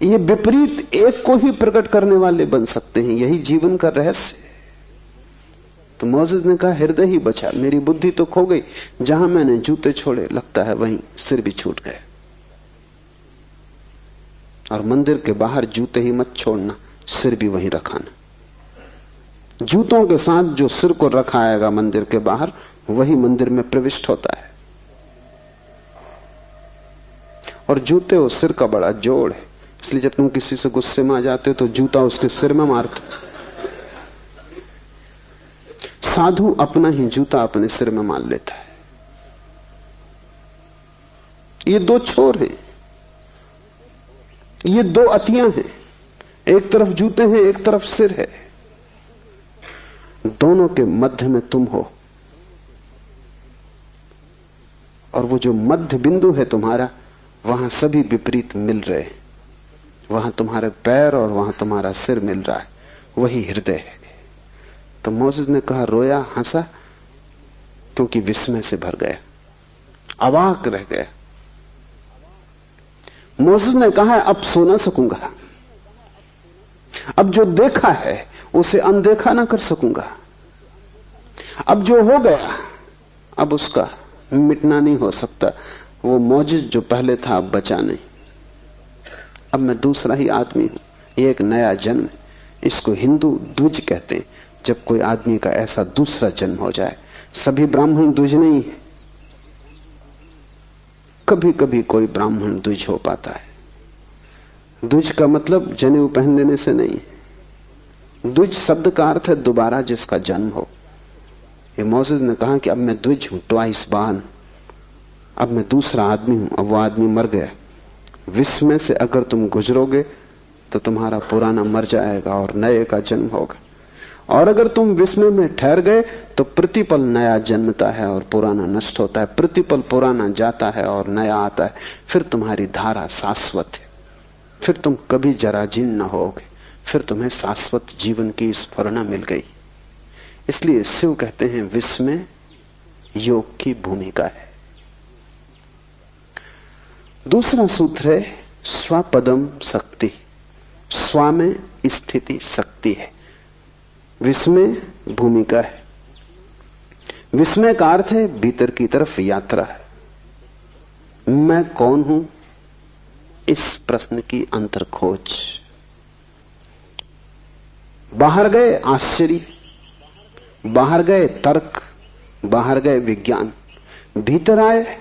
ये विपरीत एक को ही प्रकट करने वाले बन सकते हैं, यही जीवन का रहस्य है। तो मोसेस ने कहा हृदय ही बचा, मेरी बुद्धि तो खो गई। जहां मैंने जूते छोड़े लगता है वहीं सिर भी छूट गए। और मंदिर के बाहर जूते ही मत छोड़ना, सिर भी वहीं रखाना। जूतों के साथ जो सिर को रखाएगा मंदिर के बाहर, वही मंदिर में प्रविष्ट होता है। और जूते और सिर का बड़ा जोड़ है, इसलिए जब तुम किसी से गुस्से में आ जाते हो तो जूता उसके सिर में मारते। साधु अपना ही जूता अपने सिर में मार लेता है। ये दो छोर हैं, ये दो अतियां हैं। एक तरफ जूते हैं, एक तरफ सिर है। दोनों के मध्य में तुम हो, और वो जो मध्य बिंदु है तुम्हारा, वहां सभी विपरीत मिल रहे हैं। वहां तुम्हारे पैर और वहां तुम्हारा सिर मिल रहा है, वही हृदय है। तो मोसेस ने कहा रोया, हंसा, क्योंकि विस्मय से भर गया, अवाक रह गया। मोसेस ने कहा अब सो ना सकूंगा, अब जो देखा है उसे अनदेखा ना कर सकूंगा। अब जो हो गया अब उसका मिटना नहीं हो सकता। वो मौजूद जो पहले था अब बचा नहीं। अब मैं दूसरा ही आदमी हूं, ये एक नया जन्म। इसको हिंदू द्विज कहते हैं, जब कोई आदमी का ऐसा दूसरा जन्म हो जाए। सभी ब्राह्मण द्विज नहीं है, कभी कभी कोई ब्राह्मण द्विज हो पाता है, द्विज का मतलब जनेऊ पहन लेने से नहीं। द्विज शब्द का अर्थ है दोबारा जिसका जन्म हो। ये मोसेस ने कहा कि अब मैं द्विज हूं, ट्वाइस बान, अब मैं दूसरा आदमी हूं। अब वो आदमी मर गया। विश्व में से अगर तुम गुजरोगे तो तुम्हारा पुराना मर जाएगा और नए का जन्म होगा, और अगर तुम विस्मय में ठहर गए तो प्रतिपल नया जन्मता है और पुराना नष्ट होता है। प्रतिपल पुराना जाता है और नया आता है। फिर तुम्हारी धारा शाश्वत है, फिर तुम कभी जराजीर्ण न होगे, फिर तुम्हें शाश्वत जीवन की स्फुरना मिल गई। इसलिए शिव कहते हैं विस्मय योग की भूमिका है। दूसरा सूत्र है स्वपदम शक्ति। स्व में स्थिति शक्ति है, विस्मय भूमिका है। विस्मय का अर्थ है भीतर की तरफ यात्रा है। मैं कौन हूं, इस प्रश्न की अंतर खोज। बाहर गए आश्चर्य, बाहर गए तर्क, बाहर गए विज्ञान, भीतर आए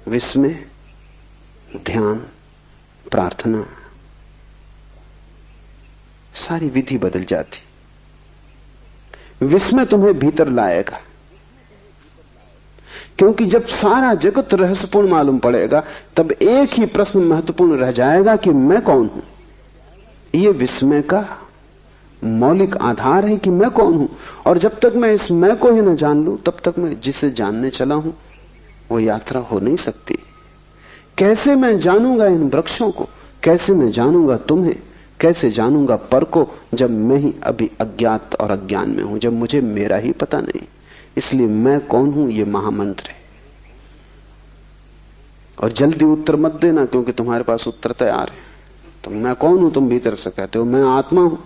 विस्मय, ध्यान, प्रार्थना, सारी विधि बदल जाती। विस्मय तुम्हें भीतर लाएगा, क्योंकि जब सारा जगत रहस्यपूर्ण मालूम पड़ेगा तब एक ही प्रश्न महत्वपूर्ण रह जाएगा कि मैं कौन हूं। यह विस्मय का मौलिक आधार है कि मैं कौन हूं। और जब तक मैं इस मैं को ही न जान लूं तब तक मैं जिसे जानने चला हूं वो यात्रा हो नहीं सकती। कैसे मैं जानूंगा इन वृक्षों को, कैसे मैं जानूंगा तुम्हें, कैसे जानूंगा पर को, जब मैं ही अभी अज्ञात और अज्ञान में हूं, जब मुझे मेरा ही पता नहीं। इसलिए मैं कौन हूं ये महामंत्र है। और जल्दी उत्तर मत देना, क्योंकि तुम्हारे पास उत्तर तैयार है। तो मैं कौन हूं तुम भीतर से कहते हो मैं आत्मा हूं,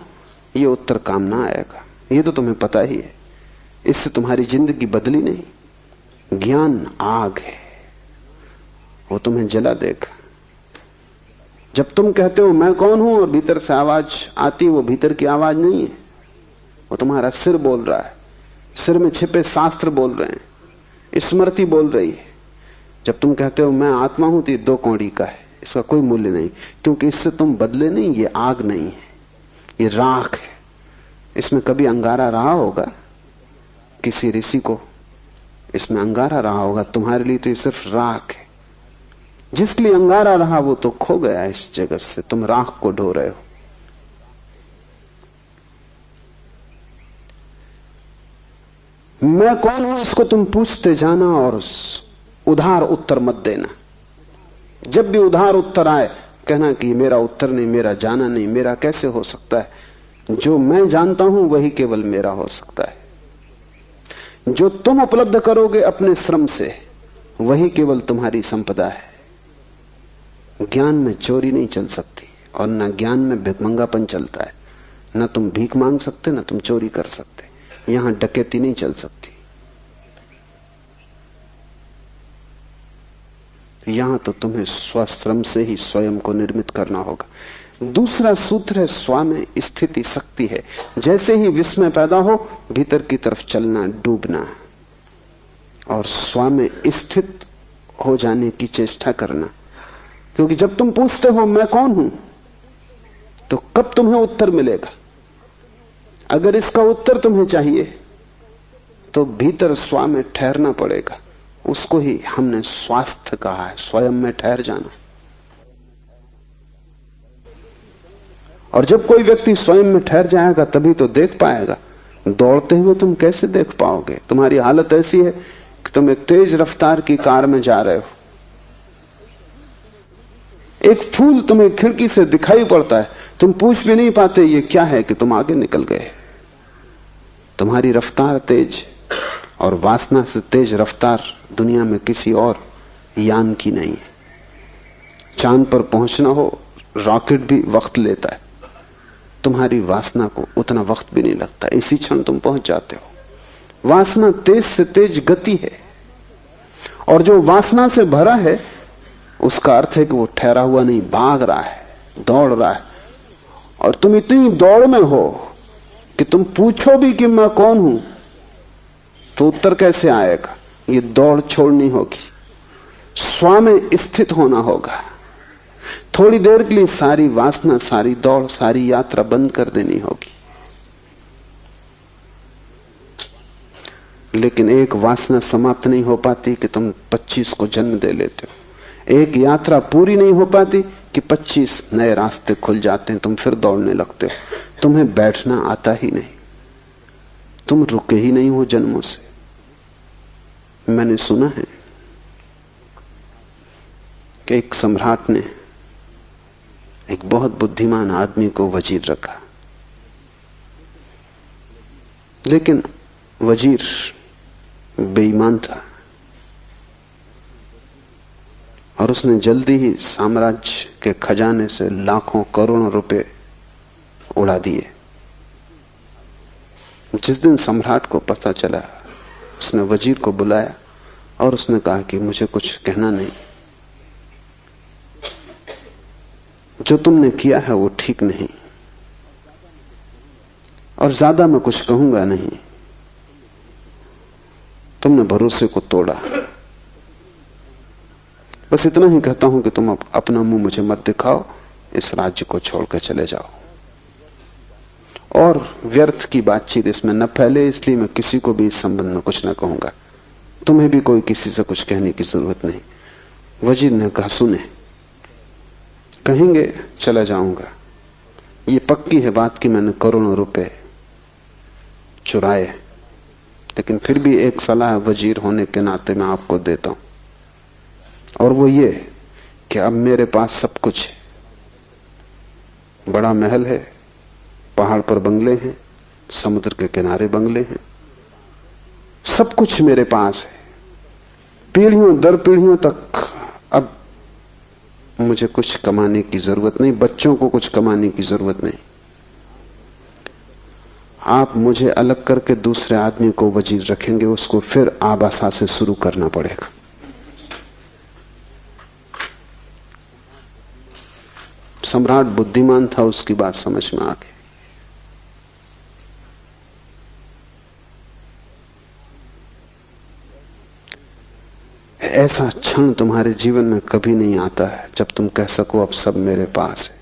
ये उत्तर काम ना आएगा। ये तो तुम्हें पता ही है, इससे तुम्हारी जिंदगी बदली नहीं। ज्ञान आग है, वो तुम्हें जला देगा। जब तुम कहते हो मैं कौन हूं और भीतर से आवाज आती, वो भीतर की आवाज नहीं है, वो तुम्हारा सिर बोल रहा है। सिर में छिपे शास्त्र बोल रहे हैं, स्मृति बोल रही है। जब तुम कहते हो मैं आत्मा हूं तो ये 2 कौड़ी का है, इसका कोई मूल्य नहीं, क्योंकि इससे तुम बदले नहीं। ये आग नहीं है, ये राख है। इसमें कभी अंगारा रहा होगा, किसी ऋषि को इसमें अंगारा रहा होगा, तुम्हारे लिए तो ये सिर्फ राख है। जिसके लिए अंगारा रहा वो तो खो गया इस जगत से, तुम राख को ढो रहे हो। मैं कौन हूं इसको तुम पूछते जाना और उधार उत्तर मत देना। जब भी उधार उत्तर आए कहना कि मेरा उत्तर नहीं, मेरा जाना नहीं, मेरा कैसे हो सकता है। जो मैं जानता हूं वही केवल मेरा हो सकता है। जो तुम उपलब्ध करोगे अपने श्रम से वही केवल तुम्हारी संपदा है। ज्ञान में चोरी नहीं चल सकती और न ज्ञान में भिखमंगापन चलता है। न तुम भीख मांग सकते, न तुम चोरी कर सकते। यहां डकैती नहीं चल सकती। यहां तो तुम्हें स्वश्रम से ही स्वयं को निर्मित करना होगा। दूसरा सूत्र है स्व में स्थिति शक्ति है। जैसे ही विस्मय पैदा हो भीतर की तरफ चलना, डूबना और स्व में स्थित हो जाने की चेष्टा करना। क्योंकि जब तुम पूछते हो मैं कौन हूं तो कब तुम्हें उत्तर मिलेगा। अगर इसका उत्तर तुम्हें चाहिए तो भीतर स्व में ठहरना पड़ेगा। उसको ही हमने स्वास्थ्य कहा है, स्वयं में ठहर जाना। और जब कोई व्यक्ति स्वयं में ठहर जाएगा तभी तो देख पाएगा। दौड़ते हुए तुम कैसे देख पाओगे। तुम्हारी हालत ऐसी है कि तुम एक तेज रफ्तार की कार में जा रहे हो, एक फूल तुम्हें खिड़की से दिखाई पड़ता है, तुम पूछ भी नहीं पाते ये क्या है कि तुम आगे निकल गए। तुम्हारी रफ्तार तेज, और वासना से तेज रफ्तार दुनिया में किसी और यान की नहीं है। चांद पर पहुंचना हो रॉकेट भी वक्त लेता है, तुम्हारी वासना को उतना वक्त भी नहीं लगता, इसी क्षण तुम पहुंच जाते हो। वासना तेज से तेज गति है, और जो वासना से भरा है उसका अर्थ है कि वो ठहरा हुआ नहीं, भाग रहा है, दौड़ रहा है। और तुम इतनी दौड़ में हो कि तुम पूछो भी कि मैं कौन हूं तो उत्तर कैसे आएगा। ये दौड़ छोड़नी होगी, स्व में स्थित होना होगा। थोड़ी देर के लिए सारी वासना, सारी दौड़, सारी यात्रा बंद कर देनी होगी। लेकिन एक वासना समाप्त नहीं हो पाती कि तुम 25 को जन्म दे लेते हो। एक यात्रा पूरी नहीं हो पाती कि 25 नए रास्ते खुल जाते हैं, तुम फिर दौड़ने लगते हो। तुम्हें बैठना आता ही नहीं, तुम रुके ही नहीं हो जन्मों से। मैंने सुना है कि एक सम्राट ने एक बहुत बुद्धिमान आदमी को वजीर रखा, लेकिन वजीर बेईमान था और उसने जल्दी ही साम्राज्य के खजाने से लाखों करोड़ों रुपए उड़ा दिए। जिस दिन सम्राट को पता चला, उसने वजीर को बुलाया और उसने कहा कि मुझे कुछ कहना नहीं, जो तुमने किया है वो ठीक नहीं और ज्यादा मैं कुछ कहूंगा नहीं। तुमने भरोसे को तोड़ा। बस इतना ही कहता हूं कि तुम अपना मुंह मुझे मत दिखाओ, इस राज्य को छोड़कर चले जाओ और व्यर्थ की बातचीत इसमें न फैले, इसलिए मैं किसी को भी इस संबंध में कुछ न कहूंगा। तुम्हें भी कोई किसी से कुछ कहने की जरूरत नहीं। वजीर ने कहा, सुने, कहेंगे चला जाऊंगा, ये पक्की है बात कि मैंने करोड़ों रुपए चुराए, लेकिन फिर भी एक सलाह वजीर होने के नाते मैं आपको देता हूं, और वो ये कि अब मेरे पास सब कुछ है। बड़ा महल है, पहाड़ पर बंगले हैं, समुद्र के किनारे बंगले हैं, सब कुछ मेरे पास है। पीढ़ियों दर पीढ़ियों तक अब मुझे कुछ कमाने की जरूरत नहीं, बच्चों को कुछ कमाने की जरूरत नहीं। आप मुझे अलग करके दूसरे आदमी को वजीर रखेंगे, उसको फिर आबासा से शुरू करना पड़ेगा। सम्राट बुद्धिमान था, उसकी बात समझ में आ गई। ऐसा क्षण तुम्हारे जीवन में कभी नहीं आता है जब तुम कह सको अब सब मेरे पास है।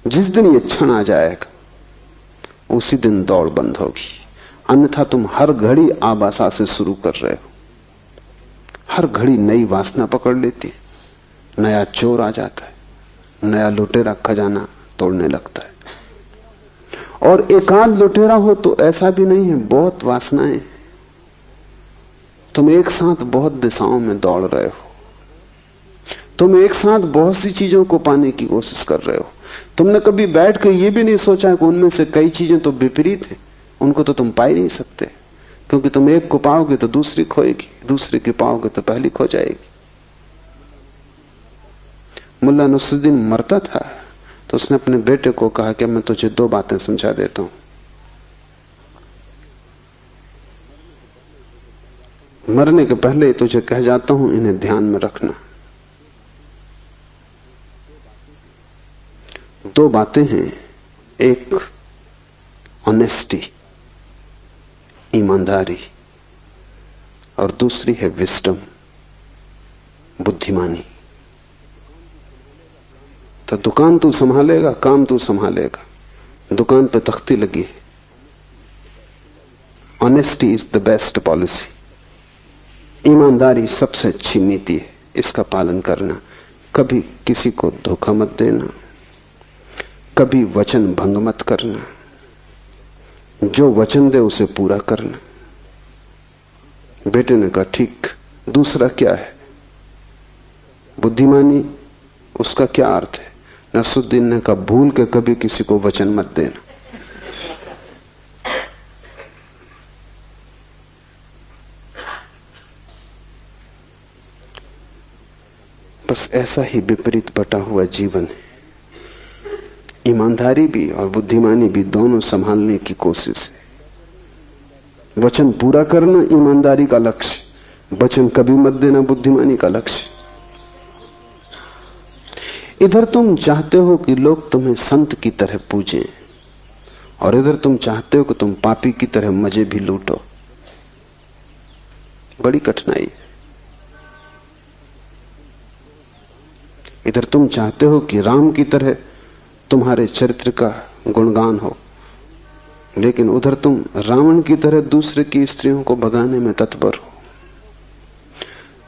जिस दिन ये क्षण आ जाएगा उसी दिन दौड़ बंद होगी, अन्यथा तुम हर घड़ी आबासा से शुरू कर रहे हो। हर घड़ी नई वासना पकड़ लेती है, नया चोर आ जाता है, नया लुटेरा खजाना तोड़ने लगता है। और एकांत लुटेरा हो तो ऐसा भी नहीं है, बहुत वासनाएं, तुम एक साथ बहुत दिशाओं में दौड़ रहे हो, तुम एक साथ बहुत सी चीजों को पाने की कोशिश कर रहे हो। तुमने कभी बैठ कर यह भी नहीं सोचा कि उनमें से कई चीजें तो विपरीत हैं, उनको तो तुम पा ही नहीं सकते, क्योंकि तुम एक को पाओगे तो दूसरी खोएगी, दूसरी की पाओगे तो पहली खो जाएगी। मुल्ला नसरुद्दीन मरता था तो उसने अपने बेटे को कहा कि मैं तुझे दो बातें समझा देता हूं, मरने के पहले ही तुझे कह जाता हूं, इन्हें ध्यान में रखना। दो बातें हैं, एक ऑनेस्टी, ईमानदारी, और दूसरी है विजडम, बुद्धिमानी। तो दुकान तू संभालेगा, काम तू संभालेगा, दुकान पे तख्ती लगी है। Honesty is the best policy, ईमानदारी सबसे अच्छी नीति है, इसका पालन करना। कभी किसी को धोखा मत देना, कभी वचन भंग मत करना, जो वचन दे उसे पूरा करना। बेटे ने कहा, ठीक, दूसरा क्या है? बुद्धिमानी, उसका क्या अर्थ है? नसरुद्दीन ने कहा, भूल के कभी किसी को वचन मत देना। बस ऐसा ही विपरीत बटा हुआ जीवन है। ईमानदारी भी और बुद्धिमानी भी दोनों संभालने की कोशिश है। वचन पूरा करना ईमानदारी का लक्ष्य, वचन कभी मत देना बुद्धिमानी का लक्ष्य। इधर तुम चाहते हो कि लोग तुम्हें संत की तरह पूजें, और इधर तुम चाहते हो कि तुम पापी की तरह मजे भी लूटो। बड़ी कठिनाई है। इधर तुम चाहते हो कि राम की तरह तुम्हारे चरित्र का गुणगान हो, लेकिन उधर तुम रावण की तरह दूसरे की स्त्रियों को भगाने में तत्पर हो।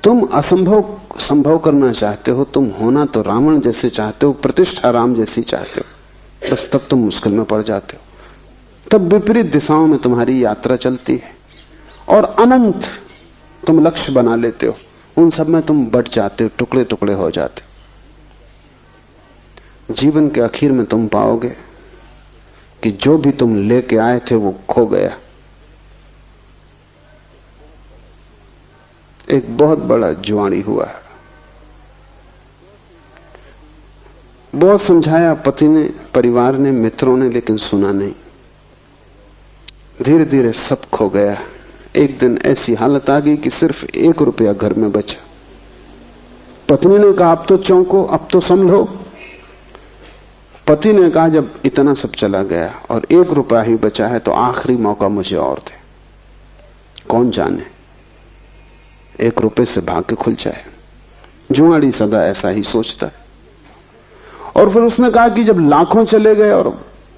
तुम असंभव संभव करना चाहते हो, तुम होना तो रावण जैसे चाहते हो, प्रतिष्ठा राम जैसी चाहते हो, बस तब तुम मुश्किल में पड़ जाते हो। तब विपरीत दिशाओं में तुम्हारी यात्रा चलती है और अनंत तुम लक्ष्य बना लेते हो। उन सब में तुम बट जाते हो, टुकड़े टुकड़े हो जाते हो। जीवन के आखिर में तुम पाओगे कि जो भी तुम लेके आए थे वो खो गया। एक बहुत बड़ा जुआड़ी हुआ है। बहुत समझाया पति ने, परिवार ने, मित्रों ने, लेकिन सुना नहीं। धीरे धीरे सब खो गया। एक दिन ऐसी हालत आ गई कि सिर्फ 1 रुपया घर में बचा। पत्नी ने कहा अब तो चौंको, अब तो संभलो। पति ने कहा जब इतना सब चला गया और 1 रुपया ही बचा है तो आखिरी मौका मुझे और दे। कौन जाने 1 रुपये से भाग्य खुल जाए। जुआड़ी सदा ऐसा ही सोचता है। और फिर उसने कहा कि जब लाखों चले गए और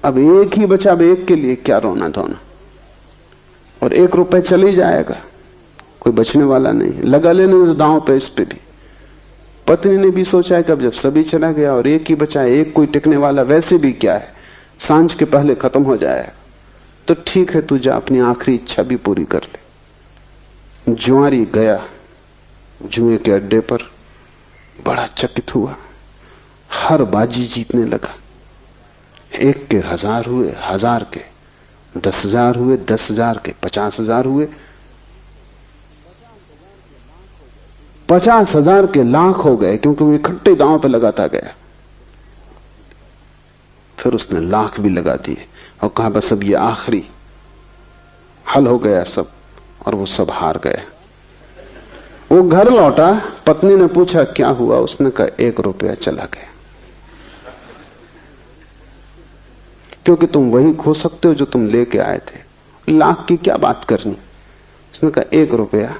अब 1 ही बचा, अब 1 के लिए क्या रोना धोना, और 1 रुपये चल ही जाएगा, कोई बचने वाला नहीं, लगा लेने दांव पे इस पे भी। पत्नी ने भी सोचा कि अब जब सभी चला गया और 1 ही बचा है, 1 कोई टिकने वाला वैसे भी क्या है, सांझ के पहले खत्म हो जाएगा, तो ठीक है तू जा अपनी आखिरी इच्छा भी पूरी कर ले। जुआरी गया जुए के अड्डे पर, बड़ा चकित हुआ, हर बाजी जीतने लगा। 1 के 1000 हुए, 1000 के 10,000 हुए, 10,000 के 50,000 हुए, 50,000 के लाख हो गए, क्योंकि वो इकट्ठे दांव पे लगाता गया। फिर उसने लाख भी लगा दिए और कहा बस अब ये आखिरी, हल हो गया सब, और वो सब हार गया। वो घर लौटा, पत्नी ने पूछा क्या हुआ, उसने कहा 1 रुपया चला गया। क्योंकि तुम वही खो सकते हो जो तुम लेके आए थे, लाख की क्या बात करनी। उसने कहा 1 रुपया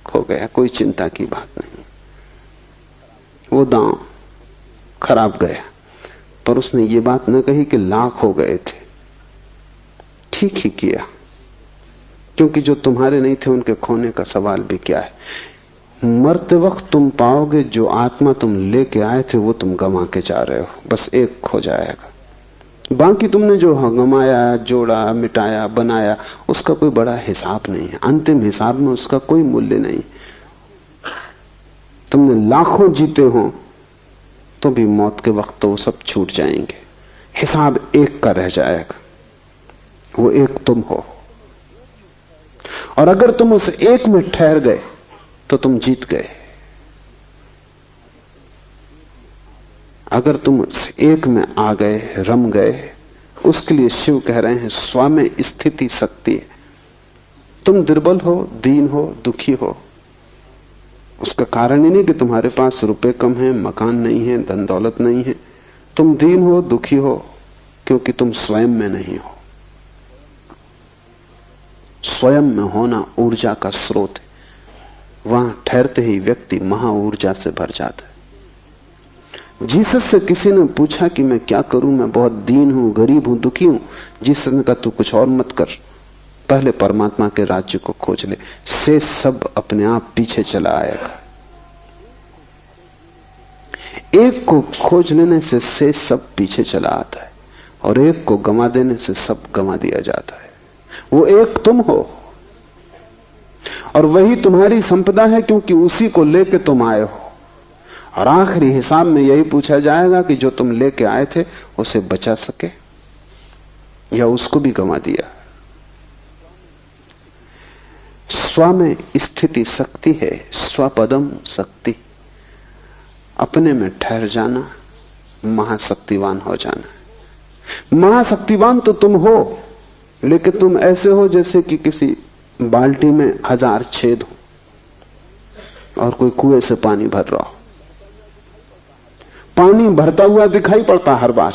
खो गया, कोई चिंता की बात नहीं, वो दांव खराब गया। पर उसने ये बात न कही कि लाख हो गए थे। ठीक ही किया, क्योंकि जो तुम्हारे नहीं थे उनके खोने का सवाल भी क्या है। मरते वक्त तुम पाओगे जो आत्मा तुम लेके आए थे वो तुम गंवा के जा रहे हो, बस 1 खो जाएगा। बाकी तुमने जो गंवाया, जोड़ा, मिटाया, बनाया, उसका कोई बड़ा हिसाब नहीं है। अंतिम हिसाब में उसका कोई मूल्य नहीं। तुमने लाखों जीते हो तो भी मौत के वक्त तो वो सब छूट जाएंगे। हिसाब 1 का रह जाएगा, वो 1 तुम हो। और अगर तुम उस 1 में ठहर गए तो तुम जीत गए। अगर तुम उस 1 में आ गए, रम गए, उसके लिए शिव कह रहे हैं स्व में स्थिति शक्ति है। तुम दुर्बल हो, दीन हो, दुखी हो, उसका कारण ही नहीं कि तुम्हारे पास रुपए कम है, मकान नहीं है, धन दौलत नहीं है। तुम दीन हो, दुखी हो, क्योंकि तुम स्वयं में नहीं हो। स्वयं में होना ऊर्जा का स्रोत है। वहां ठहरते ही व्यक्ति महा ऊर्जा से भर जाता है। जीसस से किसी ने पूछा कि मैं क्या करूं, मैं बहुत दीन हूं, गरीब हूं, दुखी हूं। जीसस ने कहा तू कुछ और मत कर, पहले परमात्मा के राज्य को खोज ले, से सब अपने आप पीछे चला आएगा। 1 को खोज लेने से सब पीछे चला आता है, और 1 को गंवा देने से सब गंवा दिया जाता है। वो 1 तुम हो, और वही तुम्हारी संपदा है, क्योंकि उसी को लेके तुम आए हो। और आखिरी हिसाब में यही पूछा जाएगा कि जो तुम लेके आए थे उसे बचा सके या उसको भी गंवा दिया। स्व में स्थिति शक्ति है, स्वपदम शक्ति। अपने में ठहर जाना, महाशक्तिवान हो जाना। महाशक्तिवान तो तुम हो, लेकिन तुम ऐसे हो जैसे कि किसी बाल्टी में 1000 छेद हो और कोई कुएं से पानी भर रहा हो। पानी भरता हुआ दिखाई पड़ता हर बार,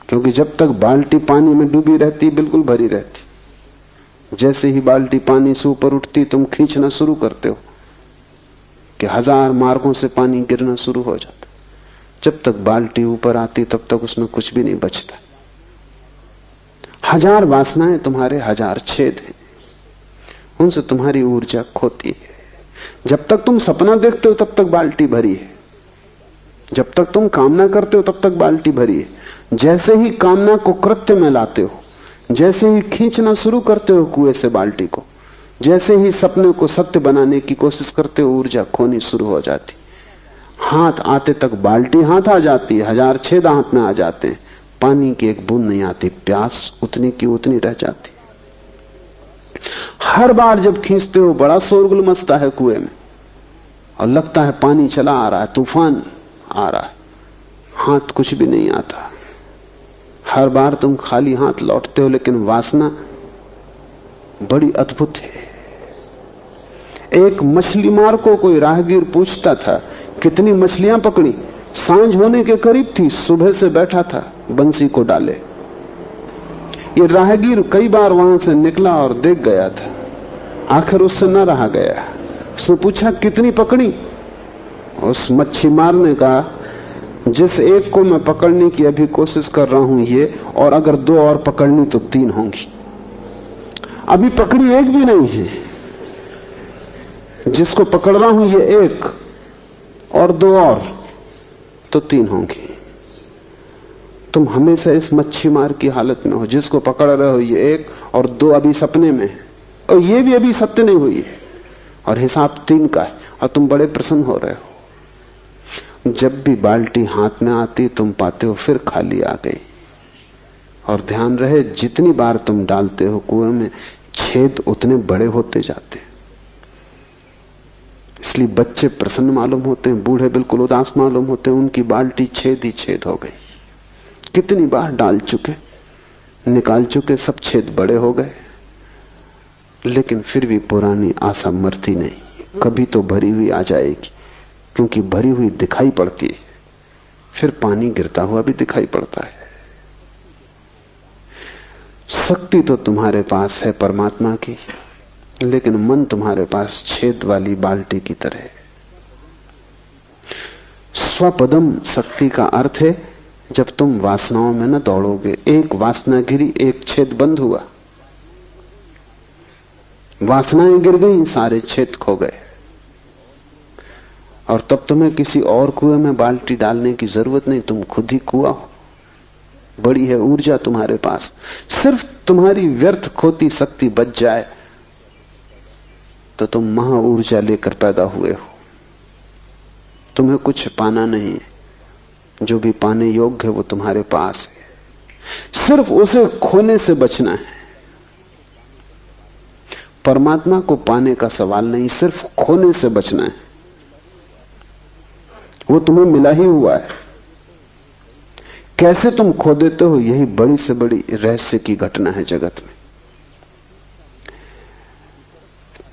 क्योंकि जब तक बाल्टी पानी में डूबी रहती बिल्कुल भरी रहती। जैसे ही बाल्टी पानी से ऊपर उठती तुम खींचना शुरू करते हो, कि 1000 मार्गों से पानी गिरना शुरू हो जाता। जब तक बाल्टी ऊपर आती तब तक उसमें कुछ भी नहीं बचता। 1000 वासनाएं तुम्हारे 1000 छेद हैं, उनसे तुम्हारी ऊर्जा खोती है। जब तक तुम सपना देखते हो तब तक बाल्टी भरी है, जब तक तुम कामना करते हो तब तक बाल्टी भरी है। जैसे ही कामना को कृत्य में लाते हो, जैसे ही खींचना शुरू करते हो कुएं से बाल्टी को, जैसे ही सपने को सत्य बनाने की कोशिश करते हो, ऊर्जा खोनी शुरू हो जाती। हाथ आते तक बाल्टी हाथ आ जाती है, 1000 छेद हाथ में आ जाते हैं, पानी की एक बूंद नहीं आती, प्यास उतनी की उतनी रह जाती। हर बार जब खींचते हो बड़ा शोरगुल मचता है कुएं में और लगता है पानी चला आ रहा है, तूफान आ रहा है, हाथ कुछ भी नहीं आता। हर बार तुम खाली हाथ लौटते हो, लेकिन वासना बड़ी अद्भुत है। एक मछली मार को कोई राहगीर पूछता था कितनी मछलियां पकड़ी। सांझ होने के करीब थी, सुबह से बैठा था बंसी को डाले। ये राहगीर कई बार वहां से निकला और देख गया था, आखिर उससे न रहा गया। उसने पूछा कितनी पकड़ी। उस मच्छी मार ने कहा जिस एक को मैं पकड़ने की अभी कोशिश कर रहा हूं ये, और अगर 2 और पकड़नी तो 3 होंगी। अभी पकड़ी एक भी नहीं है, जिसको पकड़ रहा हूं ये 1 और 2 और तो 3 होंगी। तुम हमेशा इस मच्छी मार की हालत में हो, जिसको पकड़ रहे हो ये 1 और 2 अभी सपने में है, और ये भी अभी सत्य नहीं हुई है, और हिसाब 3 का है, और तुम बड़े प्रसन्न हो रहे हो। जब भी बाल्टी हाथ में आती तुम पाते हो फिर खाली आ गई। और ध्यान रहे जितनी बार तुम डालते हो कुएं में, छेद उतने बड़े होते जाते हैं। इसलिए बच्चे प्रसन्न मालूम होते हैं, बूढ़े बिल्कुल उदास मालूम होते हैं, उनकी बाल्टी छेद ही छेद हो गई। कितनी बार डाल चुके, निकाल चुके, सब छेद बड़े हो गए, लेकिन फिर भी पुरानी आशा मरती नहीं। कभी तो भरी हुई आ जाएगी, क्योंकि भरी हुई दिखाई पड़ती है, फिर पानी गिरता हुआ भी दिखाई पड़ता है। शक्ति तो तुम्हारे पास है परमात्मा की, लेकिन मन तुम्हारे पास छेद वाली बाल्टी की तरह है। स्वपदम शक्ति का अर्थ है जब तुम वासनाओं में न दौड़ोगे। एक वासना गिरी, एक छेद बंद हुआ, वासनाएं गिर गई, सारे छेद खो गए, और तब तुम्हें किसी और कुएं में बाल्टी डालने की जरूरत नहीं, तुम खुद ही कुआं हो। बड़ी है ऊर्जा तुम्हारे पास, सिर्फ तुम्हारी व्यर्थ खोती शक्ति बच जाए तो तुम महा ऊर्जा लेकर पैदा हुए हो। तुम्हें कुछ पाना नहीं है, जो भी पाने योग्य है वो तुम्हारे पास है, सिर्फ उसे खोने से बचना है। परमात्मा को पाने का सवाल नहीं, सिर्फ खोने से बचना है। वो तुम्हें मिला ही हुआ है, कैसे तुम खो देते हो, यही बड़ी से बड़ी रहस्य की घटना है जगत में।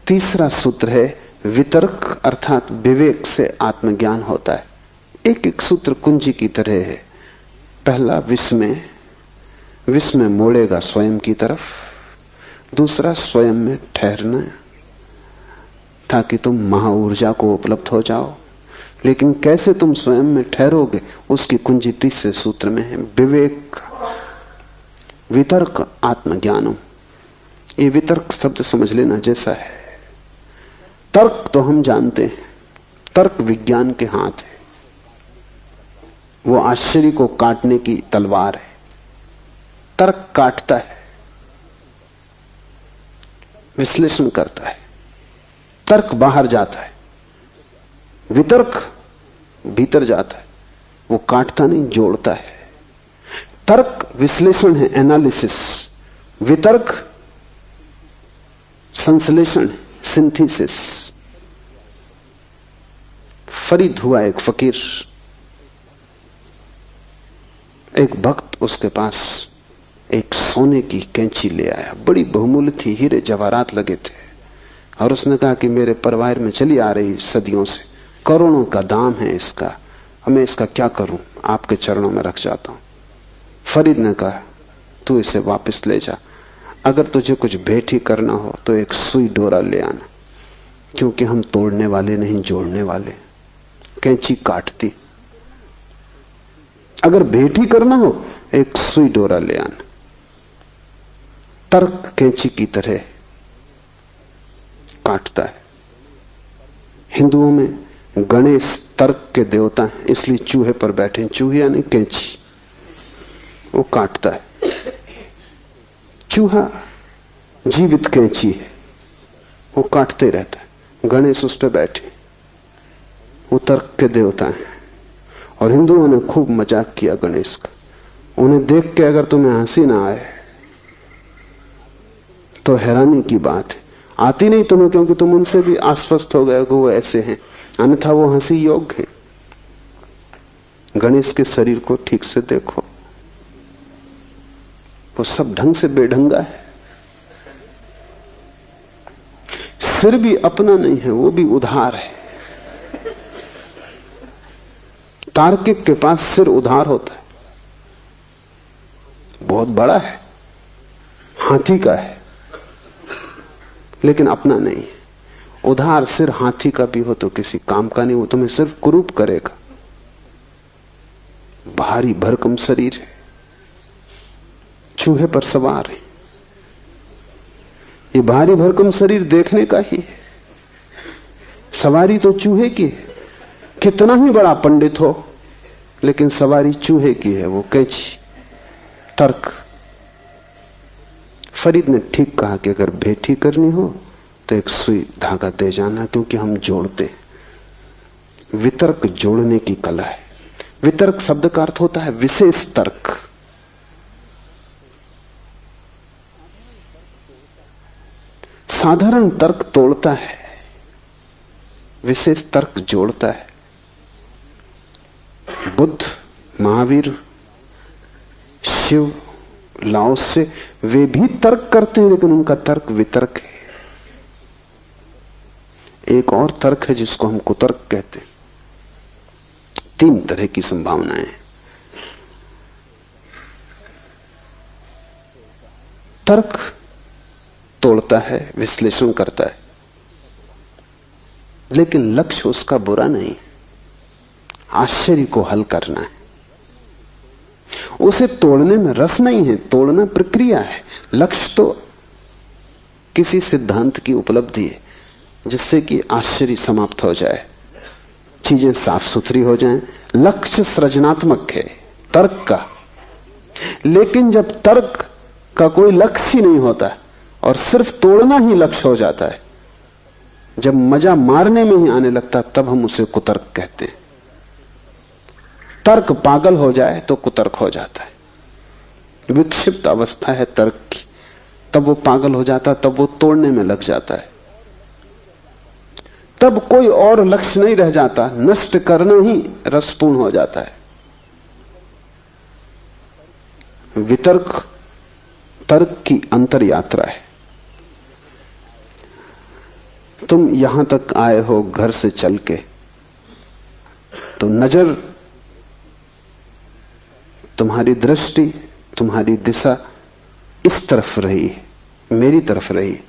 तीसरा सूत्र है वितर्क, अर्थात विवेक से आत्मज्ञान होता है। एक एक सूत्र कुंजी की तरह है। पहला विस्मय मोड़ेगा स्वयं की तरफ, दूसरा स्वयं में ठहरना ताकि तुम महा ऊर्जा को उपलब्ध हो जाओ। लेकिन कैसे तुम स्वयं में ठहरोगे, उसकी कुंजी तीसरे सूत्र में है, विवेक। वितर्क आत्मज्ञानम, ये वितर्क शब्द समझ लेना जैसा है। तर्क तो हम जानते हैं, तर्क विज्ञान के हाथ है, वो आश्चर्य को काटने की तलवार है। तर्क काटता है, विश्लेषण करता है, तर्क बाहर जाता है, वितर्क भीतर जाता है, वो काटता नहीं, जोड़ता है। तर्क विश्लेषण है, एनालिसिस, वितर्क संश्लेषण, सिंथेसिस। फरीद हुआ एक फकीर, एक भक्त उसके पास एक सोने की कैंची ले आया, बड़ी बहुमूल्य थी, हीरे जवाहरात लगे थे, और उसने कहा कि मेरे परिवार में चली आ रही सदियों से, करोड़ों का दाम है इसका, मैं इसका क्या करूं, आपके चरणों में रख जाता हूं। फरीद ने कहा तू इसे वापस ले जा, अगर तुझे कुछ भेंट ही करना हो तो एक सुई डोरा ले आना, क्योंकि हम तोड़ने वाले नहीं, जोड़ने वाले। कैंची काटती, अगर भेंट ही करना हो एक सुई डोरा ले आना। तर्क कैंची की तरह काटता है। हिंदुओं में गणेश तर्क के देवता हैं, इसलिए चूहे पर बैठे। चूहे यानी कैंची, वो काटता है। चूहा जीवित कैंची है, वो काटते रहता है। गणेश उस पर बैठे, वो तर्क के देवता हैं। और हिंदुओं ने खूब मजाक किया गणेश का। उन्हें देख के अगर तुम्हें हंसी ना आए तो हैरानी की बात है। आती नहीं तुम्हें, क्योंकि तुम उनसे भी आश्वस्त हो गए कि वो ऐसे हैं, अन्यथा वो हंसी योग्य है। गणेश के शरीर को ठीक से देखो, वो सब ढंग से बेढंगा है। सिर भी अपना नहीं है, वो भी उधार है। तार्किक के पास सिर उधार होता है, बहुत बड़ा है, हाथी का है, लेकिन अपना नहीं है। उधार सिर हाथी का भी हो तो किसी काम का नहीं, वो तुम्हें सिर्फ कुरूप करेगा। भारी भरकम शरीर है, चूहे पर सवार है। ये भारी भरकम शरीर देखने का ही है, सवारी तो चूहे की है। कितना ही बड़ा पंडित हो, लेकिन सवारी चूहे की है, वो कैंची, तर्क। फरीद ने ठीक कहा कि अगर भेंट ही करनी हो तो एक सुई धागा दे जाना, क्योंकि हम जोड़ते। वितर्क जोड़ने की कला है। वितर्क शब्द का अर्थ होता है विशेष तर्क। साधारण तर्क तोड़ता है, विशेष तर्क जोड़ता है। बुद्ध, महावीर, शिव, लाओसे, वे भी तर्क करते हैं, लेकिन उनका तर्क वितर्क है। एक और तर्क है जिसको हम कुतर्क कहते हैं। 3 तरह की संभावनाएं हैं। तर्क तोड़ता है, विश्लेषण करता है, लेकिन लक्ष्य उसका बुरा नहीं, आश्चर्य को हल करना है। उसे तोड़ने में रस नहीं है, तोड़ना प्रक्रिया है। लक्ष्य तो किसी सिद्धांत की उपलब्धि है जिससे कि आश्चर्य समाप्त हो जाए, चीजें साफ सुथरी हो जाएं। लक्ष्य सृजनात्मक है तर्क का। लेकिन जब तर्क का कोई लक्ष्य ही नहीं होता और सिर्फ तोड़ना ही लक्ष्य हो जाता है, जब मजा मारने में ही आने लगता, तब हम उसे कुतर्क कहते हैं। तर्क पागल हो जाए तो कुतर्क हो जाता है। विक्षिप्त अवस्था है तर्क की, तब वो पागल हो जाता, तब वो तोड़ने में लग जाता है। तब कोई और लक्ष्य नहीं रह जाता, नष्ट करना ही रसपूर्ण हो जाता है। वितर्क तर्क की अंतर यात्रा है। तुम यहां तक आए हो घर से चल के, तो नजर, तुम्हारी दृष्टि, तुम्हारी दिशा इस तरफ रही, मेरी तरफ रही।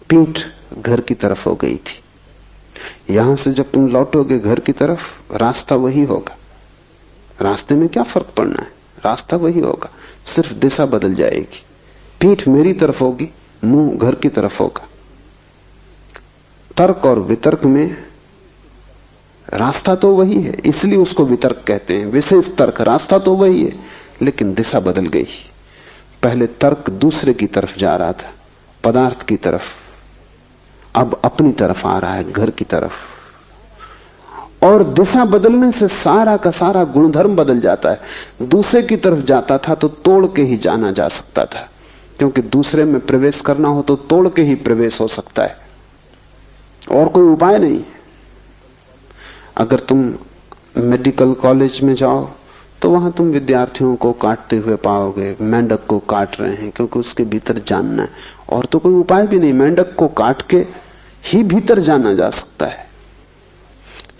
पीठ घर की तरफ हो गई थी। यहां से जब तुम लौटोगे घर की तरफ, रास्ता वही होगा। रास्ते में क्या फर्क पड़ना है, रास्ता वही होगा, सिर्फ दिशा बदल जाएगी। पीठ मेरी तरफ होगी, मुंह घर की तरफ होगा। तर्क और वितर्क में रास्ता तो वही है, इसलिए उसको वितर्क कहते हैं। विशेष तर्क, रास्ता तो वही है, लेकिन दिशा बदल गई। पहले तर्क दूसरे की तरफ जा रहा था, पदार्थ की तरफ, अब अपनी तरफ आ रहा है, घर की तरफ। और दिशा बदलने से सारा का सारा गुणधर्म बदल जाता है। दूसरे की तरफ जाता था तो तोड़ के ही जाना जा सकता था, क्योंकि दूसरे में प्रवेश करना हो तो तोड़ के ही प्रवेश हो सकता है, और कोई उपाय नहीं। अगर तुम मेडिकल कॉलेज में जाओ तो वहां तुम विद्यार्थियों को काटते हुए पाओगे, मेंढक को काट रहे हैं, क्योंकि उसके भीतर जानना है, और तो कोई उपाय भी नहीं। मेंढक को काट के ही भीतर जाना जा सकता है,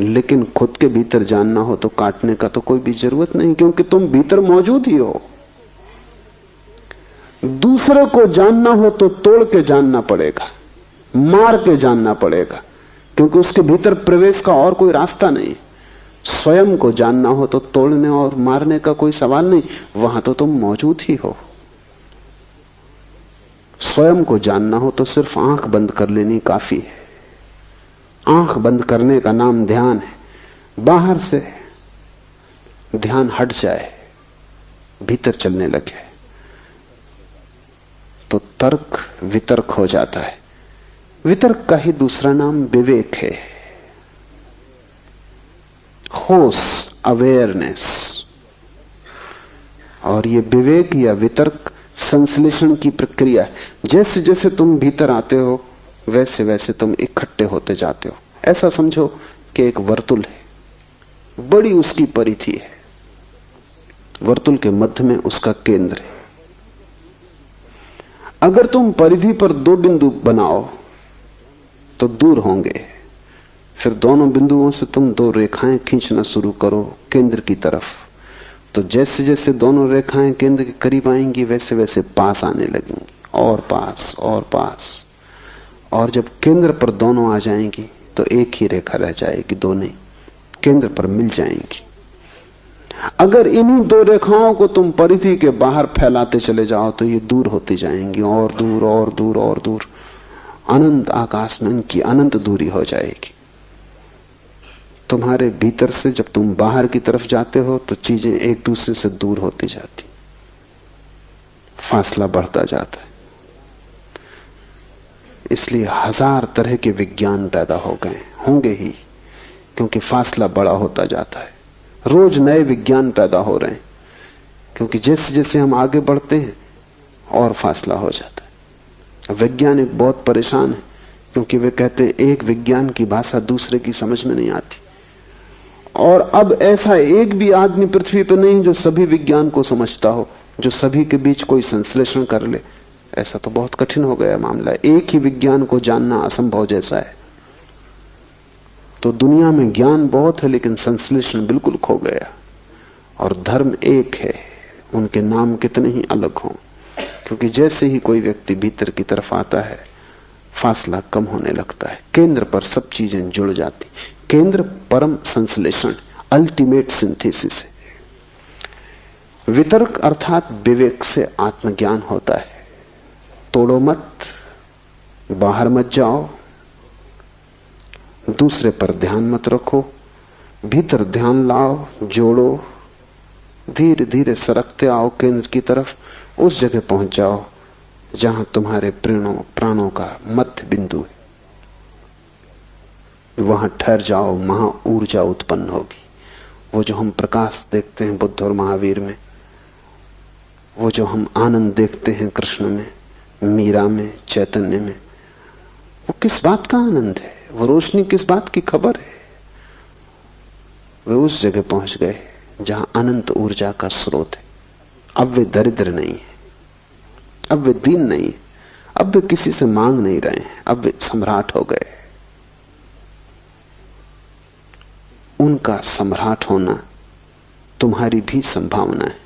लेकिन खुद के भीतर जानना हो तो काटने का तो कोई भी जरूरत नहीं, क्योंकि तुम भीतर मौजूद ही हो। दूसरे को जानना हो तो तोड़ के जानना पड़ेगा, मार के जानना पड़ेगा, क्योंकि उसके भीतर प्रवेश का और कोई रास्ता नहीं। स्वयं को जानना हो तो तोड़ने और मारने का कोई सवाल नहीं, वहां तो तुम मौजूद ही हो। स्वयं को जानना हो तो सिर्फ आंख बंद कर लेनी काफी है। आंख बंद करने का नाम ध्यान है। बाहर से ध्यान हट जाए, भीतर चलने लगे तो तर्क वितर्क हो जाता है। वितर्क का ही दूसरा नाम विवेक है, होश, अवेयरनेस। और ये विवेक या वितर्क संश्लेषण की प्रक्रिया है। जैसे जैसे तुम भीतर आते हो वैसे वैसे तुम इकट्ठे होते जाते हो। ऐसा समझो कि एक वर्तुल है, बड़ी उसकी परिधि है, वर्तुल के मध्य में उसका केंद्र है। अगर तुम परिधि पर दो बिंदु बनाओ तो दूर होंगे, फिर दोनों बिंदुओं से तुम दो रेखाएं खींचना शुरू करो केंद्र की तरफ, तो जैसे जैसे दोनों रेखाएं केंद्र के करीब आएंगी वैसे वैसे पास आने लगेंगी, और पास और पास। और जब केंद्र पर दोनों आ जाएंगी तो एक ही रेखा रह जाएगी, दो नहीं, केंद्र पर मिल जाएंगी। अगर इन्हीं दो रेखाओं को तुम परिधि के बाहर फैलाते चले जाओ तो ये दूर होती जाएंगी, और दूर और दूर और दूर, अनंत आकाश में इनकी अनंत दूरी हो जाएगी। तुम्हारे भीतर से जब तुम बाहर की तरफ जाते हो तो चीजें एक दूसरे से दूर होती जाती, फासला बढ़ता जाता है। इसलिए हजार तरह के विज्ञान पैदा हो गए, होंगे ही, क्योंकि फासला बड़ा होता जाता है। रोज नए विज्ञान पैदा हो रहे हैं, क्योंकि जैसे जैसे हम आगे बढ़ते हैं और फासला हो जाता है। वैज्ञानिक बहुत परेशान है, क्योंकि वे कहते हैं एक विज्ञान की भाषा दूसरे की समझ में नहीं आती। और अब ऐसा एक भी आदमी पृथ्वी पर नहीं जो सभी विज्ञान को समझता हो, जो सभी के बीच कोई संश्लेषण कर ले। ऐसा तो बहुत कठिन हो गया मामला, एक ही विज्ञान को जानना असंभव जैसा है। तो दुनिया में ज्ञान बहुत है लेकिन संश्लेषण बिल्कुल खो गया। और धर्म एक है, उनके नाम कितने ही अलग हों, क्योंकि जैसे ही कोई व्यक्ति भीतर की तरफ आता है फासला कम होने लगता है, केंद्र पर सब चीजें जुड़ जाती। केंद्र परम संश्लेषण, अल्टीमेट सिंथेसिस है। वितर्क अर्थात विवेक से आत्मज्ञान होता है। तोड़ो मत, बाहर मत जाओ, दूसरे पर ध्यान मत रखो, भीतर ध्यान लाओ, जोड़ो, धीरे धीरे सरकते आओ केंद्र की तरफ। उस जगह पहुंच जाओ जहां तुम्हारे प्राणों का मध्य बिंदु है। वहां ठहर जाओ, वहां ऊर्जा उत्पन्न होगी। वो जो हम प्रकाश देखते हैं बुद्ध और महावीर में, वो जो हम आनंद देखते हैं कृष्ण में, मीरा में, चैतन्य में, वो किस बात का आनंद है? वो रोशनी किस बात की खबर है? वे उस जगह पहुंच गए जहां अनंत ऊर्जा का स्रोत है। अब वे दरिद्र नहीं है, अब वे दीन नहीं है, अब वे किसी से मांग नहीं रहे हैं, अब वे सम्राट हो गए। उनका सम्राट होना तुम्हारी भी संभावना है,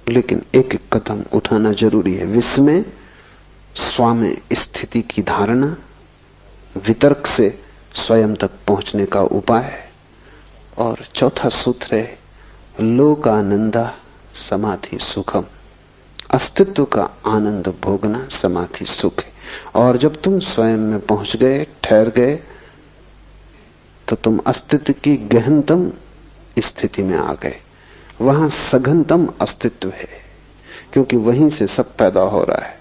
लेकिन एक एक कदम उठाना जरूरी है। विस्मय, स्वाम्य स्थिति की धारणा, वितर्क से स्वयं तक पहुंचने का उपाय, और चौथा सूत्र है लोकानंदा समाधि सुखम, अस्तित्व का आनंद भोगना समाधि सुख है। और जब तुम स्वयं में पहुंच गए, ठहर गए, तो तुम अस्तित्व की गहनतम स्थिति में आ गए। वहां सघनतम अस्तित्व है, क्योंकि वहीं से सब पैदा हो रहा है।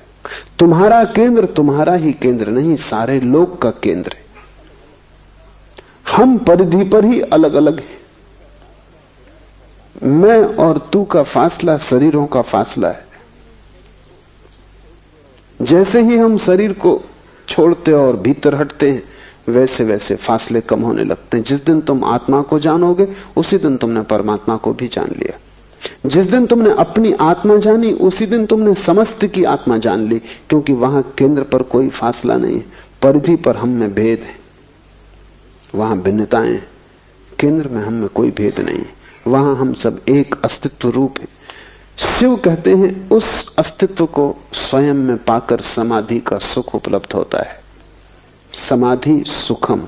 तुम्हारा केंद्र तुम्हारा ही केंद्र नहीं, सारे लोक का केंद्र है। हम परिधि पर ही अलग अलग हैं। मैं और तू का फासला शरीरों का फासला है। जैसे ही हम शरीर को छोड़ते और भीतर हटते हैं वैसे वैसे फासले कम होने लगते हैं। जिस दिन तुम आत्मा को जानोगे उसी दिन तुमने परमात्मा को भी जान लिया। जिस दिन तुमने अपनी आत्मा जानी उसी दिन तुमने समस्त की आत्मा जान ली, क्योंकि वहां केंद्र पर कोई फासला नहीं है। परिधि पर हम में भेद है, वहां भिन्नताएं, केंद्र में हम में कोई भेद नहीं है। वहां हम सब एक अस्तित्व रूप है। शिव कहते हैं उस अस्तित्व को स्वयं में पाकर समाधि का सुख उपलब्ध होता है। समाधि सुखम,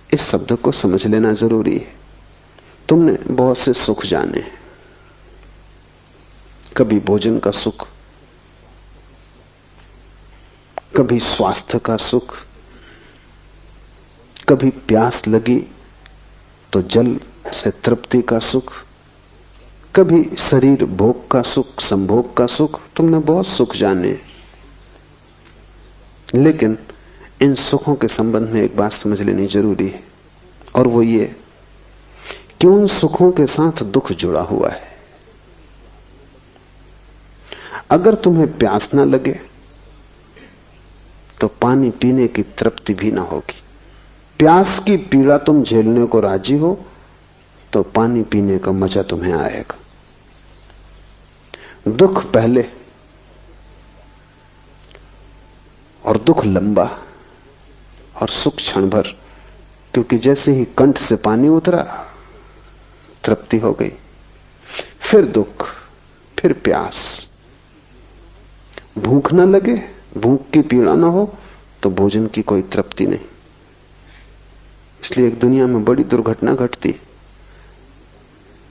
इस शब्द को समझ लेना जरूरी है। तुमने बहुत से सुख जाने, कभी भोजन का सुख, कभी स्वास्थ्य का सुख, कभी प्यास लगी तो जल से तृप्ति का सुख, कभी शरीर भोग का सुख, संभोग का सुख। तुमने बहुत सुख जाने, लेकिन इन सुखों के संबंध में एक बात समझ लेनी जरूरी है, और वो ये कि उन सुखों के साथ दुख जुड़ा हुआ है। अगर तुम्हें प्यास ना लगे तो पानी पीने की तृप्ति भी ना होगी। प्यास की पीड़ा तुम झेलने को राजी हो तो पानी पीने का मजा तुम्हें आएगा। दुख पहले और दुख लंबा और सुख क्षण भर, क्योंकि जैसे ही कंठ से पानी उतरा तृप्ति हो गई, फिर दुख, फिर प्यास। भूख न लगे, भूख की पीड़ा न हो तो भोजन की कोई तृप्ति नहीं। इसलिए एक दुनिया में बड़ी दुर्घटना घटती,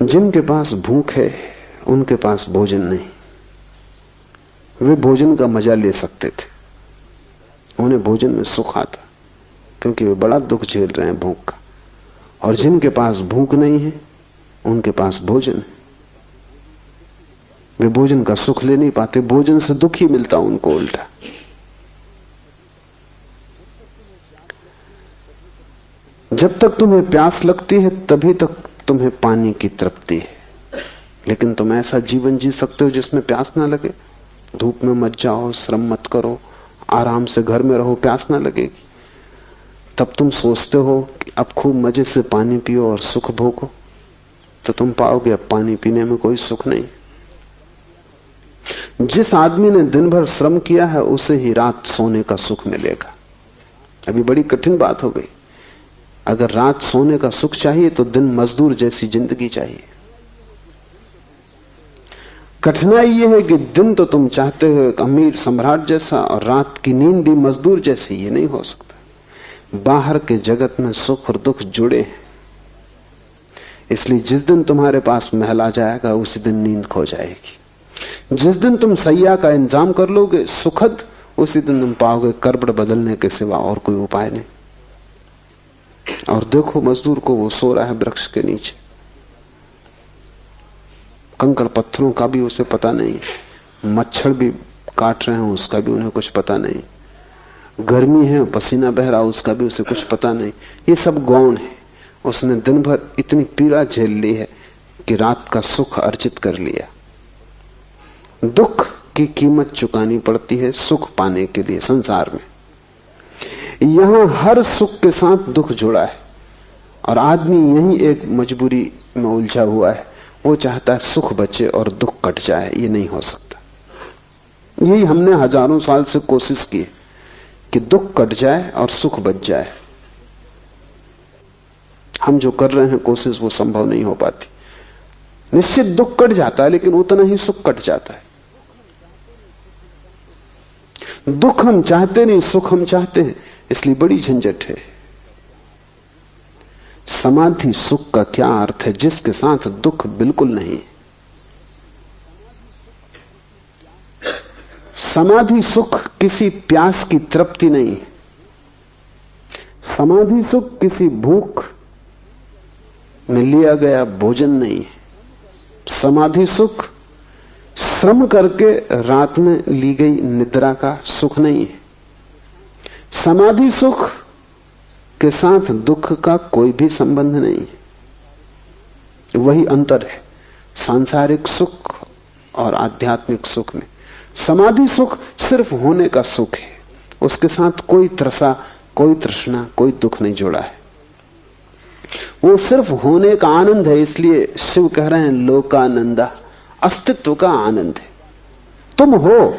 जिनके पास भूख है उनके पास भोजन नहीं। वे भोजन का मजा ले सकते थे, उन्हें भोजन में सुख आता, क्योंकि वे बड़ा दुख झेल रहे हैं भूख का। और जिनके पास भूख नहीं है उनके पास भोजन है, वे भोजन का सुख ले नहीं पाते, भोजन से दुख ही मिलता उनको उल्टा। जब तक तुम्हें प्यास लगती है तभी तक तुम्हें पानी की तृप्ति है, लेकिन तुम ऐसा जीवन जी सकते हो जिसमें प्यास ना लगे। धूप में मत जाओ, श्रम मत करो, आराम से घर में रहो, प्यास ना लगेगी। तब तुम सोचते हो कि अब खूब मजे से पानी पियो और सुख भोगो, तो तुम पाओगे अब पानी पीने में कोई सुख नहीं। जिस आदमी ने दिन भर श्रम किया है उसे ही रात सोने का सुख मिलेगा। अभी बड़ी कठिन बात हो गई। अगर रात सोने का सुख चाहिए तो दिन मजदूर जैसी जिंदगी चाहिए। कठिनाई यह है कि दिन तो तुम चाहते हो एक अमीर सम्राट जैसा, और रात की नींद भी मजदूर जैसी। ये नहीं हो सकता। बाहर के जगत में सुख और दुख जुड़े हैं, इसलिए जिस दिन तुम्हारे पास महल आ जाएगा उसी दिन नींद खो जाएगी। जिस दिन तुम सैया का इंतजाम कर लोगे सुखद, उसी दिन तुम पाओगे करबड़ बदलने के सिवा और कोई उपाय नहीं। और देखो मजदूर को, वो सो रहा है वृक्ष के नीचे, कंकड़ पत्थरों का भी उसे पता नहीं, मच्छर भी काट रहे हैं उसका भी उन्हें कुछ पता नहीं, गर्मी है पसीना बह रहा उसका भी उसे कुछ पता नहीं। ये सब गौण है। उसने दिन भर इतनी पीड़ा झेल ली है कि रात का सुख अर्जित कर लिया। दुख की कीमत चुकानी पड़ती है सुख पाने के लिए संसार में। यहां हर सुख के साथ दुख जुड़ा है, और आदमी यही एक मजबूरी में उलझा हुआ है। वो चाहता है सुख बचे और दुख कट जाए। ये नहीं हो सकता। यही हमने हजारों साल से कोशिश की कि दुख कट जाए और सुख बच जाए। हम जो कर रहे हैं कोशिश, वो संभव नहीं हो पाती। निश्चित दुख कट जाता है, लेकिन उतना ही सुख कट जाता है। दुख हम चाहते नहीं, सुख हम चाहते हैं, इसलिए बड़ी झंझट है। समाधि सुख का क्या अर्थ है जिसके साथ दुख बिल्कुल नहीं। समाधि सुख किसी प्यास की तृप्ति नहीं। समाधि सुख किसी भूख में लिया गया भोजन नहीं है। समाधि सुख श्रम करके रात में ली गई निद्रा का सुख नहीं है। समाधि सुख के साथ दुख का कोई भी संबंध नहीं है। वही अंतर है सांसारिक सुख और आध्यात्मिक सुख में। समाधि सुख सिर्फ होने का सुख है, उसके साथ कोई त्रसा, कोई तृष्णा, कोई दुख नहीं जुड़ा है। वो सिर्फ होने का आनंद है। इसलिए शिव कह रहे हैं लोकानंदा, अस्तित्व का आनंद है। तुम हो,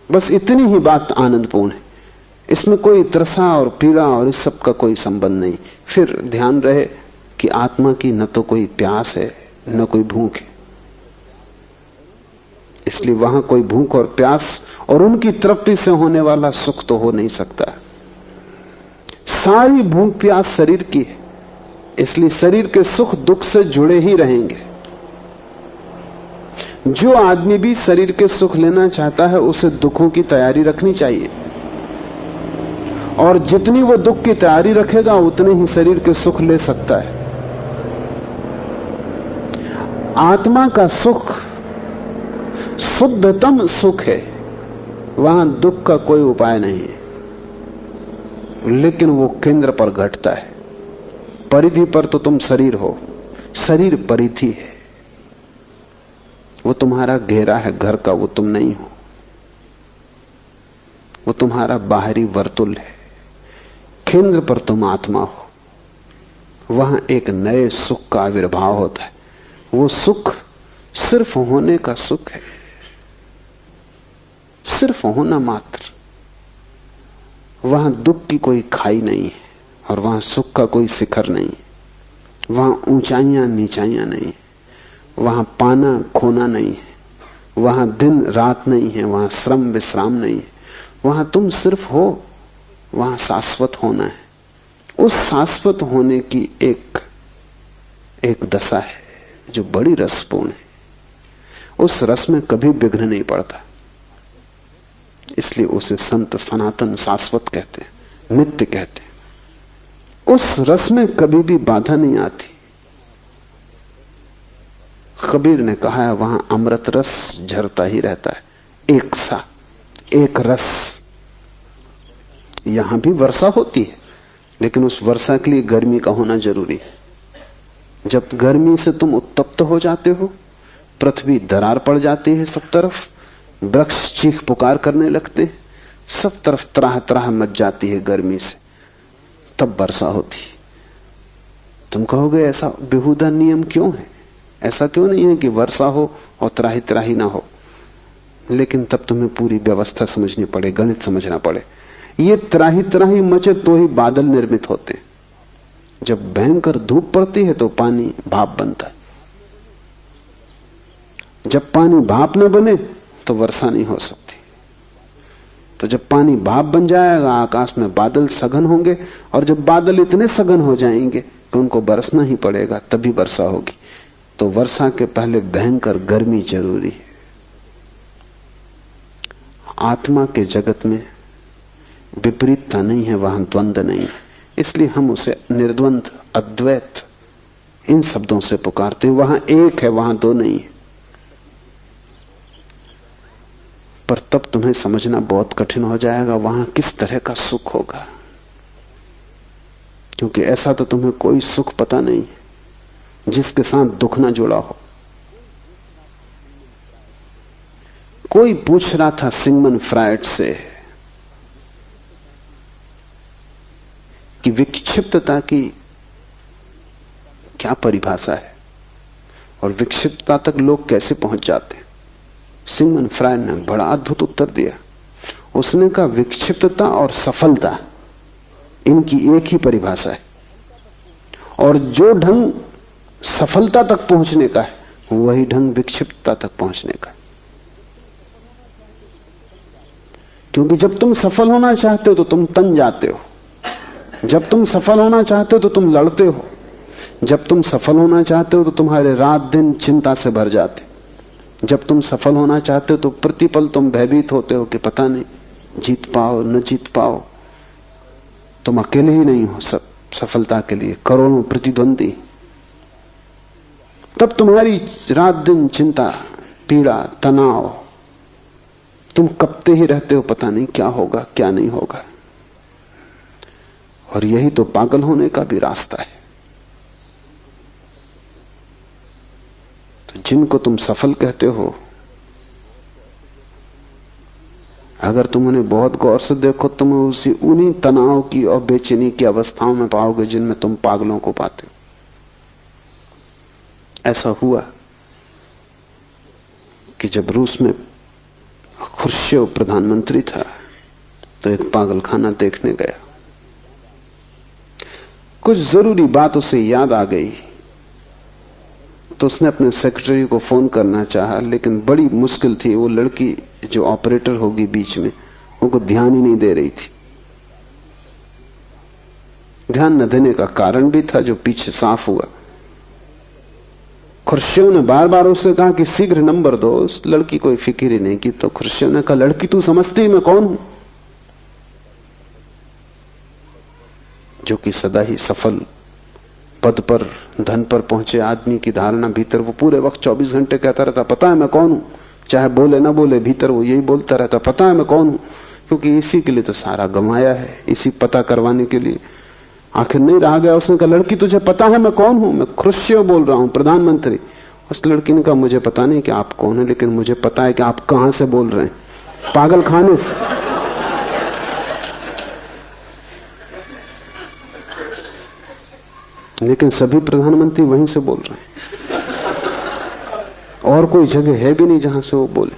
बस इतनी ही बात आनंदपूर्ण है। इसमें कोई त्रसा और पीड़ा और इस सब का कोई संबंध नहीं। फिर ध्यान रहे कि आत्मा की न तो कोई प्यास है न कोई भूख है। इसलिए वहां कोई भूख और प्यास और उनकी तृप्ति से होने वाला सुख तो हो नहीं सकता। सारी भूख प्यास शरीर की है, इसलिए शरीर के सुख दुख से जुड़े ही रहेंगे। जो आदमी भी शरीर के सुख लेना चाहता है उसे दुखों की तैयारी रखनी चाहिए, और जितनी वो दुख की तैयारी रखेगा उतने ही शरीर के सुख ले सकता है। आत्मा का सुख शुद्धतम सुख है, वहां दुख का कोई उपाय नहीं है, लेकिन वो केंद्र पर घटता है। परिधि पर तो तुम शरीर हो, शरीर परिधि है, वो तुम्हारा घेरा है घर का, वो तुम नहीं हो, वो तुम्हारा बाहरी वर्तुल है। केंद्र पर तुम आत्मा हो, वहां एक नए सुख का आविर्भाव होता है। वो सुख सिर्फ होने का सुख है, सिर्फ होना मात्र। वहां दुख की कोई खाई नहीं है और वहां सुख का कोई शिखर नहीं है। वहां ऊंचाइयां नीचाइयां नहीं है, वहां पाना खोना नहीं है, वहां दिन रात नहीं है, वहां श्रम विश्राम नहीं है। वहां तुम सिर्फ हो, वहां शाश्वत होना है। उस शाश्वत होने की एक दशा है जो बड़ी रसपूर्ण है। उस रस में कभी विघ्न नहीं पड़ता, इसलिए उसे संत सनातन शाश्वत कहते हैं, नित्य कहते हैं। उस रस में कभी भी बाधा नहीं आती। कबीर ने कहा है वहां अमृत रस झरता ही रहता है, एक सा एक रस। यहां भी वर्षा होती है, लेकिन उस वर्षा के लिए गर्मी का होना जरूरी है। जब गर्मी से तुम उत्तप्त हो जाते हो, पृथ्वी दरार पड़ जाती है, सब तरफ वृक्ष चीख पुकार करने लगते हैं, सब तरफ त्राह त्राह मच जाती है गर्मी से, तब वर्षा होती है। तुम कहोगे ऐसा बेहुदा नियम क्यों है? ऐसा क्यों नहीं है कि वर्षा हो और त्राही त्राही ना हो? लेकिन तब तुम्हें पूरी व्यवस्था समझनी पड़े, गणित समझना पड़े। ये त्राही त्राही मचे तो ही बादल निर्मित होते हैं। जब भयंकर धूप पड़ती है तो पानी भाप बनता है, जब पानी भाप न बने तो वर्षा नहीं हो सकती। तो जब पानी भाप बन जाएगा, आकाश में बादल सघन होंगे, और जब बादल इतने सघन हो जाएंगे कि उनको बरसना ही पड़ेगा, तभी वर्षा होगी। तो वर्षा के पहले भयंकर गर्मी जरूरी है। आत्मा के जगत में विपरीतता नहीं है, वहां द्वंद्व नहीं है, इसलिए हम उसे निर्द्वंद अद्वैत इन शब्दों से पुकारते हैं। वहां एक है, वहां दो नहीं है। पर तब तुम्हें समझना बहुत कठिन हो जाएगा वहां किस तरह का सुख होगा, क्योंकि ऐसा तो तुम्हें कोई सुख पता नहीं जिसके साथ दुख ना जुड़ा हो। कोई पूछ रहा था सिगमंड फ्रायड से कि विक्षिप्तता की क्या परिभाषा है और विक्षिप्तता तक लोग कैसे पहुंच जाते हैं। सिगमंड फ्रायड ने बड़ा अद्भुत उत्तर दिया। उसने कहा विक्षिप्तता और सफलता इनकी एक ही परिभाषा है, और जो ढंग सफलता तक पहुंचने का है वही ढंग विक्षिप्तता तक पहुंचने का है। क्योंकि जब तुम सफल होना चाहते हो तो तुम तन जाते हो, जब तुम सफल होना चाहते हो तो तुम लड़ते हो, जब तुम सफल होना चाहते हो तो तुम्हारे रात दिन चिंता से भर जाते, जब तुम सफल होना चाहते हो तो प्रतिपल तुम भयभीत होते हो कि पता नहीं जीत पाओ न जीत पाओ। तुम अकेले ही नहीं हो, सब सफलता के लिए करोड़ों प्रतिद्वंदी। तब तुम्हारी रात दिन चिंता, पीड़ा, तनाव, तुम कपते ही रहते हो, पता नहीं क्या होगा क्या नहीं होगा। और यही तो पागल होने का भी रास्ता है। तो जिनको तुम सफल कहते हो, अगर तुम उन्हें बहुत गौर से देखो तुम उन्हीं तनाव की और बेचैनी की अवस्थाओं में पाओगे जिनमें तुम पागलों को पाते हो। ऐसा हुआ कि जब रूस में खुर्शीव प्रधानमंत्री था तो एक पागलखाना देखने गया। कुछ जरूरी बात उसे याद आ गई तो उसने अपने सेक्रेटरी को फोन करना चाहा, लेकिन बड़ी मुश्किल थी। वो लड़की जो ऑपरेटर होगी बीच में, उनको ध्यान ही नहीं दे रही थी। ध्यान न देने का कारण भी था जो पीछे साफ हुआ। खुर्शीद ने बार बार उससे कहा कि शीघ्र नंबर दो। उस लड़की कोई फिक्र ही नहीं की। तो खुर्शीद ने कहा, लड़की तू समझती मैं कौन हूं? जो कि सदा ही सफल पद पर, धन पर पहुंचे आदमी की धारणा भीतर वो पूरे वक्त 24 घंटे कहता रहता, पता है मैं कौन हूं। चाहे बोले ना बोले, भीतर वो यही बोलता रहता, पता है मैं कौन हूं। क्योंकि इसी के लिए तो सारा गंवाया है, इसी पता करवाने के लिए। आखिर नहीं रहा गया। उसने कहा, लड़की तुझे पता है मैं कौन हूं? मैं खुर्शीद बोल रहा हूं, प्रधानमंत्री। उस लड़की ने कहा, मुझे पता नहीं कि आप कौन है, लेकिन मुझे पता है कि आप कहां से बोल रहे हैं, पागल खाने से। लेकिन सभी प्रधानमंत्री वहीं से बोल रहे हैं, और कोई जगह है भी नहीं जहां से वो बोले।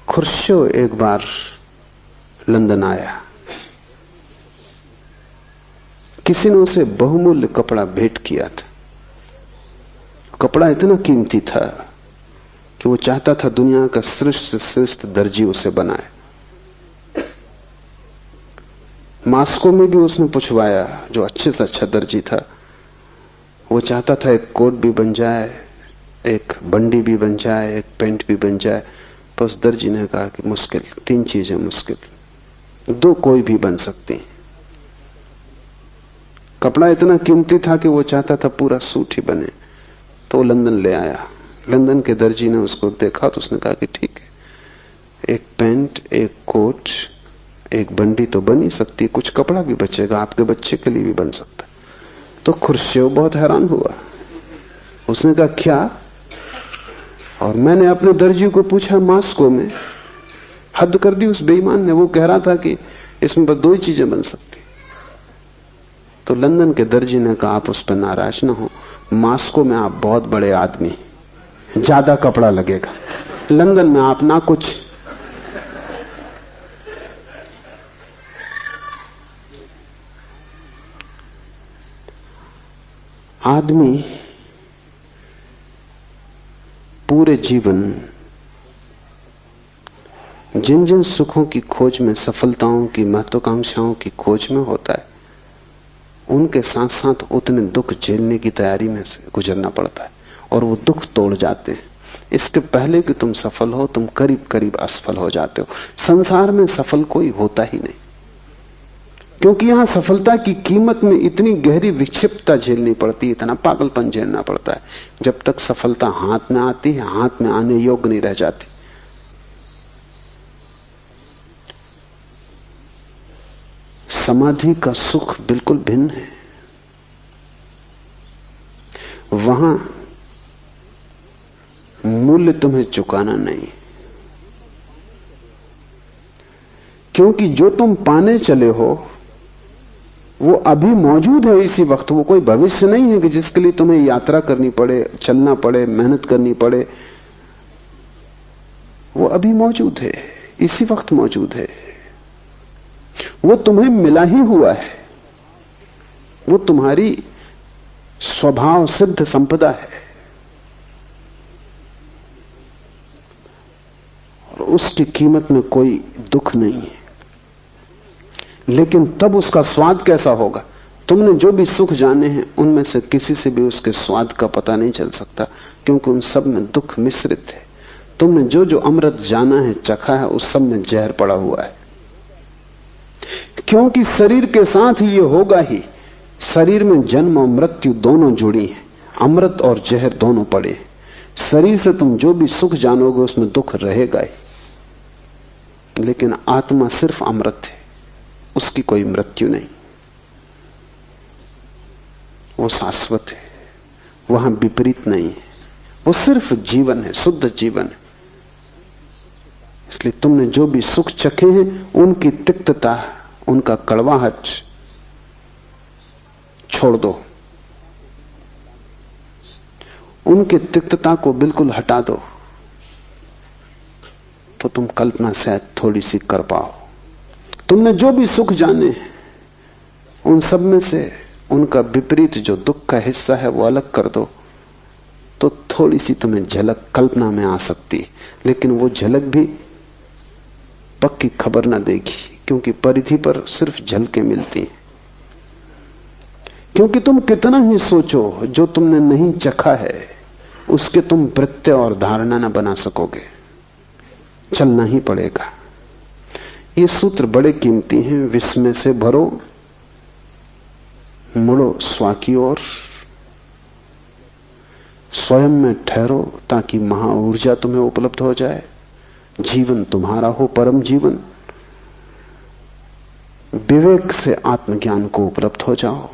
खुर्शीद एक बार लंदन आया। किसी ने उसे बहुमूल्य कपड़ा भेंट किया था। कपड़ा इतना कीमती था कि वो चाहता था दुनिया का श्रेष्ठ से श्रेष्ठ दर्जी उसे बनाए। मास्को में भी उसने पूछवाया, जो अच्छे से अच्छा दर्जी था। वो चाहता था एक कोट भी बन जाए, एक बंडी भी बन जाए, एक पैंट भी बन जाए। पर उस दर्जी ने कहा कि मुश्किल, 3 चीजें मुश्किल, 2 कोई भी बन सकती। कपड़ा इतना कीमती था कि वो चाहता था पूरा सूट ही बने। तो वो लंदन ले आया। लंदन के दर्जी ने उसको देखा तो उसने कहा कि ठीक है, एक पैंट, एक कोट, एक बंडी तो बन ही सकती, कुछ कपड़ा भी बचेगा, आपके बच्चे के लिए भी बन सकता। तो खुर्शीद बहुत हैरान हुआ। उसने कहा, क्या? और मैंने अपने दर्जी को पूछा मास्को में। हद कर दी उस बेईमान ने। वो कह रहा था कि इसमें बस 2 ही चीजें बन सकती। तो लंदन के दर्जी ने कहा, आप उस पर नाराज ना हो, मास्को में आप बहुत बड़े आदमी, ज्यादा कपड़ा लगेगा, लंदन में आप ना कुछ। आदमी पूरे जीवन जिन जिन सुखों की खोज में, सफलताओं की, महत्वाकांक्षाओं की खोज में होता है, उनके साथ साथ उतने दुख झेलने की तैयारी में से गुजरना पड़ता है। और वो दुख तोड़ जाते हैं। इसके पहले कि तुम सफल हो, तुम करीब करीब असफल हो जाते हो। संसार में सफल कोई होता ही नहीं, क्योंकि यहां सफलता की कीमत में इतनी गहरी विक्षिप्तता झेलनी पड़ती है, इतना पागलपन झेलना पड़ता है। जब तक सफलता हाथ में आती है, हाथ में आने योग्य नहीं रह जाती। समाधि का सुख बिल्कुल भिन्न है। वहां मूल्य तुम्हें चुकाना नहीं, क्योंकि जो तुम पाने चले हो वो अभी मौजूद है इसी वक्त। वो कोई भविष्य नहीं है कि जिसके लिए तुम्हें यात्रा करनी पड़े, चलना पड़े, मेहनत करनी पड़े। वो अभी मौजूद है, इसी वक्त मौजूद है। वो तुम्हें मिला ही हुआ है, वो तुम्हारी स्वभाव सिद्ध संपदा है। और उसकी कीमत में कोई दुख नहीं है। लेकिन तब उसका स्वाद कैसा होगा? तुमने जो भी सुख जाने हैं उनमें से किसी से भी उसके स्वाद का पता नहीं चल सकता, क्योंकि उन सब में दुख मिश्रित है। तुमने जो जो अमृत जाना है, चखा है, उस सब में जहर पड़ा हुआ है। क्योंकि शरीर के साथ ये होगा ही। शरीर में जन्म और मृत्यु दोनों जुड़ी हैं, अमृत और जहर दोनों पड़े हैं। शरीर से तुम जो भी सुख जानोगे उसमें दुख रहेगा ही। लेकिन आत्मा सिर्फ अमृत है, उसकी कोई मृत्यु नहीं, वो शाश्वत है, वहां विपरीत नहीं है, वो सिर्फ जीवन है, शुद्ध जीवन है। इसलिए तुमने जो भी सुख चखे हैं उनकी तिक्तता, उनका कड़वाहट छोड़ दो, उनके तिक्तता को बिल्कुल हटा दो, तो तुम कल्पना शायद थोड़ी सी कर पाओ। तुमने जो भी सुख जाने उन सब में से उनका विपरीत जो दुख का हिस्सा है वो अलग कर दो तो थोड़ी सी तुम्हें झलक कल्पना में आ सकती है, लेकिन वो झलक भी पक्की खबर ना देगी, क्योंकि परिधि पर सिर्फ झलकें मिलती हैं। क्योंकि तुम कितना ही सोचो, जो तुमने नहीं चखा है उसके तुम प्रत्यय और धारणा ना बना सकोगे, चलना ही पड़ेगा। ये सूत्र बड़े कीमती हैं। विस्मय से भरो, मुड़ो स्वा की ओर, स्वयं में ठहरो ताकि महा ऊर्जा तुम्हें उपलब्ध हो जाए, जीवन तुम्हारा हो परम जीवन। विवेक से आत्मज्ञान को उपलब्ध हो जाओ,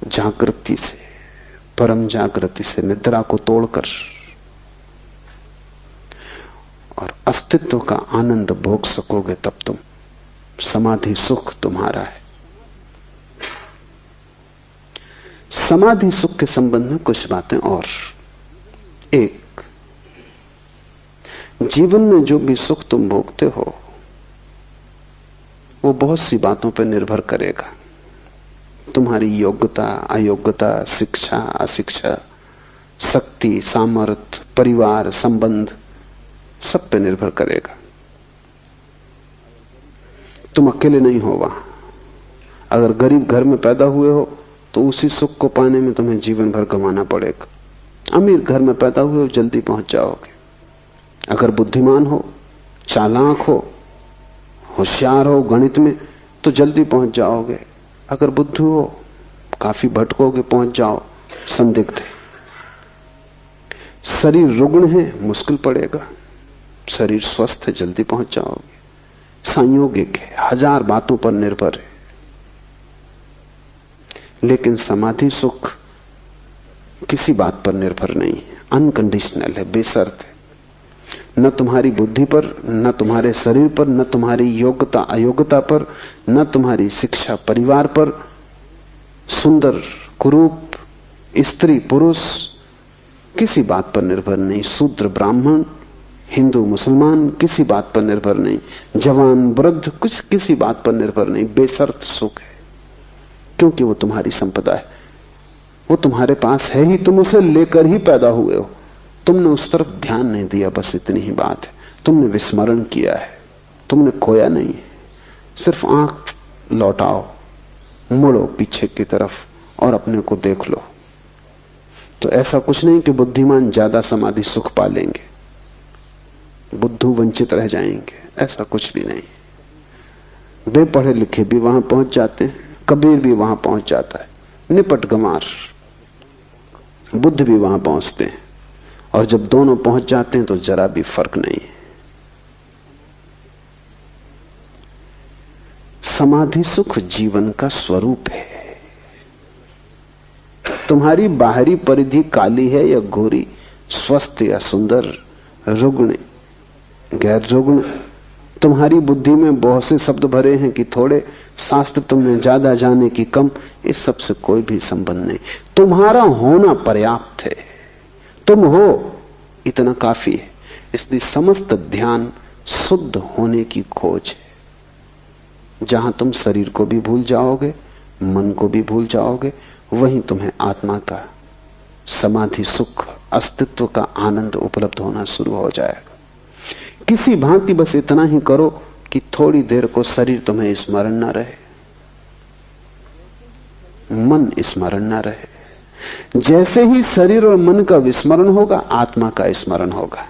जागृति से, परम जागृति से निद्रा को तोड़कर, और अस्तित्व का आनंद भोग सकोगे। तब तुम समाधि सुख तुम्हारा है। समाधि सुख के संबंध में कुछ बातें और। एक, जीवन में जो भी सुख तुम भोगते हो वो बहुत सी बातों पर निर्भर करेगा। तुम्हारी योग्यता, अयोग्यता, शिक्षा, अशिक्षा, शक्ति, सामर्थ्य, परिवार, संबंध, सब पे निर्भर करेगा। तुम अकेले नहीं हो वहां। अगर गरीब घर में पैदा हुए हो तो उसी सुख को पाने में तुम्हें जीवन भर गंवाना पड़ेगा। अमीर घर में पैदा हुए हो, जल्दी पहुंच जाओगे। अगर बुद्धिमान हो, चालाक हो, होशियार हो गणित में, तो जल्दी पहुंच जाओगे। अगर बुद्धू हो, काफी भटकोगे, पहुंच जाओ, संदिग्ध है। शरीर रुग्ण है, मुश्किल पड़ेगा। शरीर स्वस्थ है, जल्दी पहुंच जाओगे। संयोगिक है, हजार बातों पर निर्भर है। लेकिन समाधि सुख किसी बात पर निर्भर नहीं है, अनकंडीशनल है, बेशर्त है। न तुम्हारी बुद्धि पर, न तुम्हारे शरीर पर, न तुम्हारी योग्यता अयोग्यता पर, न तुम्हारी शिक्षा परिवार पर, सुंदर कुरूप, स्त्री पुरुष, किसी बात पर निर्भर नहीं। शूद्र ब्राह्मण, हिंदू मुसलमान, किसी बात पर निर्भर नहीं। जवान वृद्ध, कुछ किसी बात पर निर्भर नहीं। बेशर्त सुख है, क्योंकि वो तुम्हारी संपदा है। वो तुम्हारे पास है ही, तुम उसे लेकर ही पैदा हुए हो। तुमने उस तरफ ध्यान नहीं दिया, बस इतनी ही बात है। तुमने विस्मरण किया है, तुमने खोया नहीं है। सिर्फ आंख लौटाओ, मुड़ो पीछे की तरफ और अपने को देख लो। तो ऐसा कुछ नहीं कि बुद्धिमान ज्यादा समाधि सुख पा लेंगे, बुद्धू वंचित रह जाएंगे, ऐसा कुछ भी नहीं। वे पढ़े लिखे भी वहां पहुंच जाते हैं, कबीर भी वहां पहुंच जाता है, निपट गंवार बुद्ध भी वहां पहुंचते हैं। और जब दोनों पहुंच जाते हैं तो जरा भी फर्क नहीं है। समाधि सुख जीवन का स्वरूप है। तुम्हारी बाहरी परिधि काली है या गोरी, स्वस्थ या सुंदर, रुग्ण गैर रुग्ण, तुम्हारी बुद्धि में बहुत से शब्द भरे हैं कि थोड़े, शास्त्र तुमने ज्यादा जाने की कम, इस सब से कोई भी संबंध नहीं। तुम्हारा होना पर्याप्त है, तुम हो इतना काफी है। इसलिए समस्त ध्यान शुद्ध होने की खोज है। जहां तुम शरीर को भी भूल जाओगे, मन को भी भूल जाओगे, वहीं तुम्हें आत्मा का समाधि सुख, अस्तित्व का आनंद उपलब्ध होना शुरू हो जाएगा। किसी भांति बस इतना ही करो कि थोड़ी देर को शरीर तुम्हें स्मरण न रहे, मन स्मरण न रहे। जैसे ही शरीर और मन का विस्मरण होगा, आत्मा का स्मरण होगा।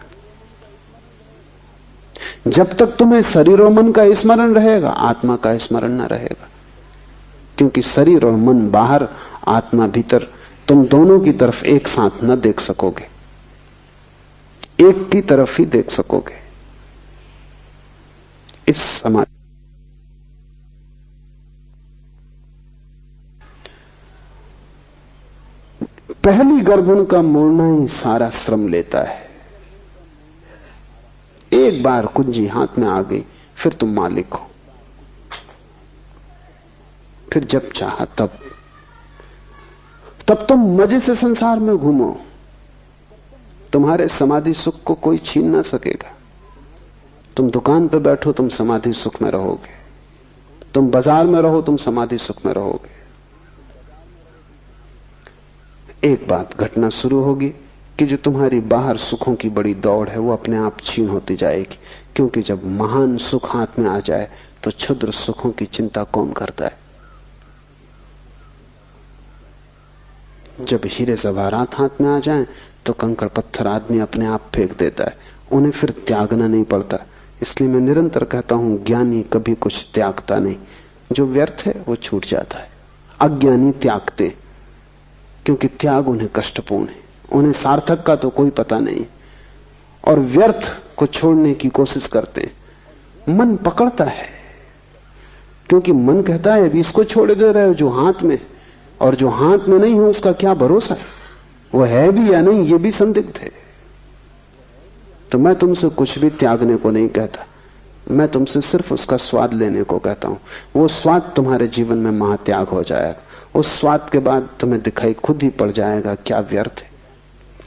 जब तक तुम्हें शरीर और मन का स्मरण रहेगा, आत्मा का स्मरण न रहेगा। क्योंकि शरीर और मन बाहर, आत्मा भीतर, तुम दोनों की तरफ एक साथ न देख सकोगे, एक की तरफ ही देख सकोगे। इस समाधि पहली गर्दन का मोड़ना ही सारा श्रम लेता है। एक बार कुंजी हाथ में आ गई, फिर तुम मालिक हो। फिर जब चाहा तब तुम मजे से संसार में घूमो। तुम्हारे समाधि सुख को कोई छीन ना सकेगा। तुम दुकान पर बैठो, तुम समाधि सुख में रहोगे। तुम बाजार में रहो, तुम समाधि सुख में रहोगे। एक बात घटना शुरू होगी कि जो तुम्हारी बाहर सुखों की बड़ी दौड़ है वो अपने आप छीन होती जाएगी, क्योंकि जब महान सुख हाथ में आ जाए तो क्षुद्र सुखों की चिंता कौन करता है। जब हीरे जवाहरात हाथ में आ जाएं तो कंकड़ पत्थर आदमी अपने आप फेंक देता है, उन्हें फिर त्यागना नहीं पड़ता। इसलिए मैं निरंतर कहता हूं, ज्ञानी कभी कुछ त्यागता नहीं, जो व्यर्थ है वो छूट जाता है। अज्ञानी त्यागते, क्योंकि त्याग उन्हें कष्टपूर्ण है, उन्हें सार्थक का तो कोई पता नहीं, और व्यर्थ को छोड़ने की कोशिश करते हैं। मन पकड़ता है, क्योंकि मन कहता है अभी इसको छोड़ दे रहे हो जो हाथ में, और जो हाथ में नहीं है उसका क्या भरोसा है, वो है भी या नहीं ये भी संदिग्ध है। तो मैं तुमसे कुछ भी त्यागने को नहीं कहता, मैं तुमसे सिर्फ उसका स्वाद लेने को कहता हूं। वो स्वाद तुम्हारे जीवन में महात्याग हो जाएगा। उस स्वाद के बाद तुम्हें दिखाई खुद ही पड़ जाएगा क्या व्यर्थ है,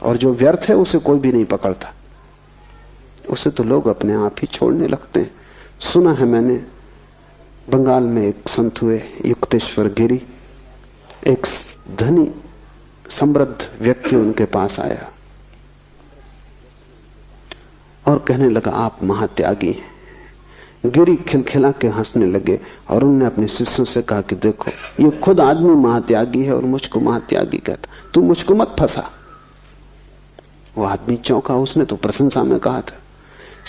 और जो व्यर्थ है उसे कोई भी नहीं पकड़ता, उसे तो लोग अपने आप ही छोड़ने लगते हैं। सुना है मैंने, बंगाल में एक संत हुए युक्तेश्वर गिरी, एक धनी समृद्ध व्यक्ति उनके पास आया और कहने लगा आप महात्यागी हैं। गिरी खिलखिला के हंसने लगे और उन्होंने अपने शिष्यों से कहा कि देखो ये खुद आदमी महात्यागी है और मुझको महात्यागी कहता, तू मुझको मत फंसा। वो आदमी चौंका, उसने तो प्रशंसा में कहा था।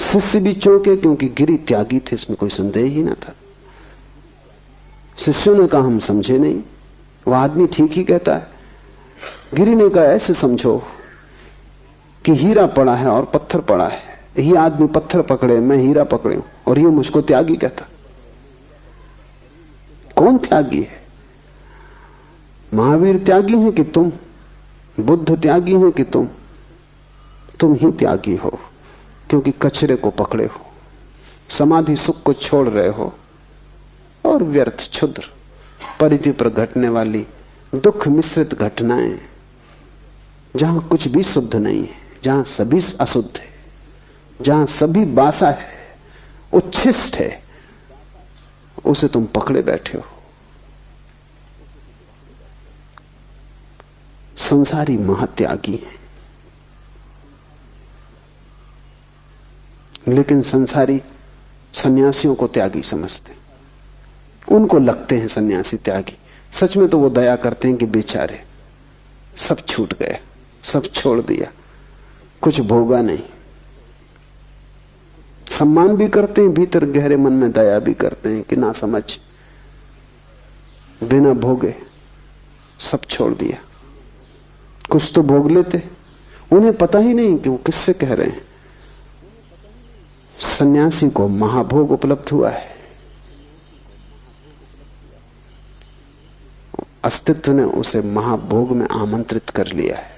शिष्य भी चौंके, क्योंकि गिरी त्यागी थे, इसमें कोई संदेह ही ना था। शिष्यों ने कहा हम समझे नहीं, वह आदमी ठीक ही कहता है। गिरी ने कहा ऐसे समझो कि हीरा पड़ा है और पत्थर पड़ा है, ये आदमी पत्थर पकड़े, मैं हीरा पकड़े और ये मुझको त्यागी कहता। कौन त्यागी है? महावीर त्यागी है कि तुम? बुद्ध त्यागी है कि तुम? तुम ही त्यागी हो, क्योंकि कचरे को पकड़े हो, समाधि सुख को छोड़ रहे हो और व्यर्थ क्षुद्र परिधि पर घटने वाली दुख मिश्रित घटनाएं, जहां कुछ भी शुद्ध नहीं है, जहां सभी अशुद्ध है, जहां सभी बासा है, उच्छिष्ट है, उसे तुम पकड़े बैठे हो। संसारी महात्यागी है, लेकिन संसारी सन्यासियों को त्यागी समझते, उनको लगते हैं सन्यासी त्यागी। सच में तो वो दया करते हैं कि बेचारे सब छूट गए, सब छोड़ दिया, कुछ भोगा नहीं। सम्मान भी करते हैं, भीतर गहरे मन में दया भी करते हैं कि ना समझ, बिना भोगे सब छोड़ दिया। कुछ तो भोग लेते, उन्हें पता ही नहीं कि वो किससे कह रहे हैं। सन्यासी को महाभोग उपलब्ध हुआ है, अस्तित्व ने उसे महाभोग में आमंत्रित कर लिया है।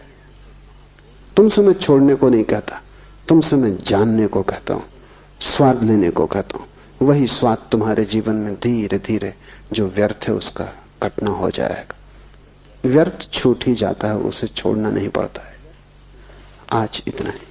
तुमसे मैं छोड़ने को नहीं कहता, तुमसे मैं जानने को कहता हूं, स्वाद लेने को कहता हूं। वही स्वाद तुम्हारे जीवन में धीरे धीरे जो व्यर्थ है उसका कटना हो जाएगा। व्यर्थ छूट ही जाता है, उसे छोड़ना नहीं पड़ता है। आज इतना ही।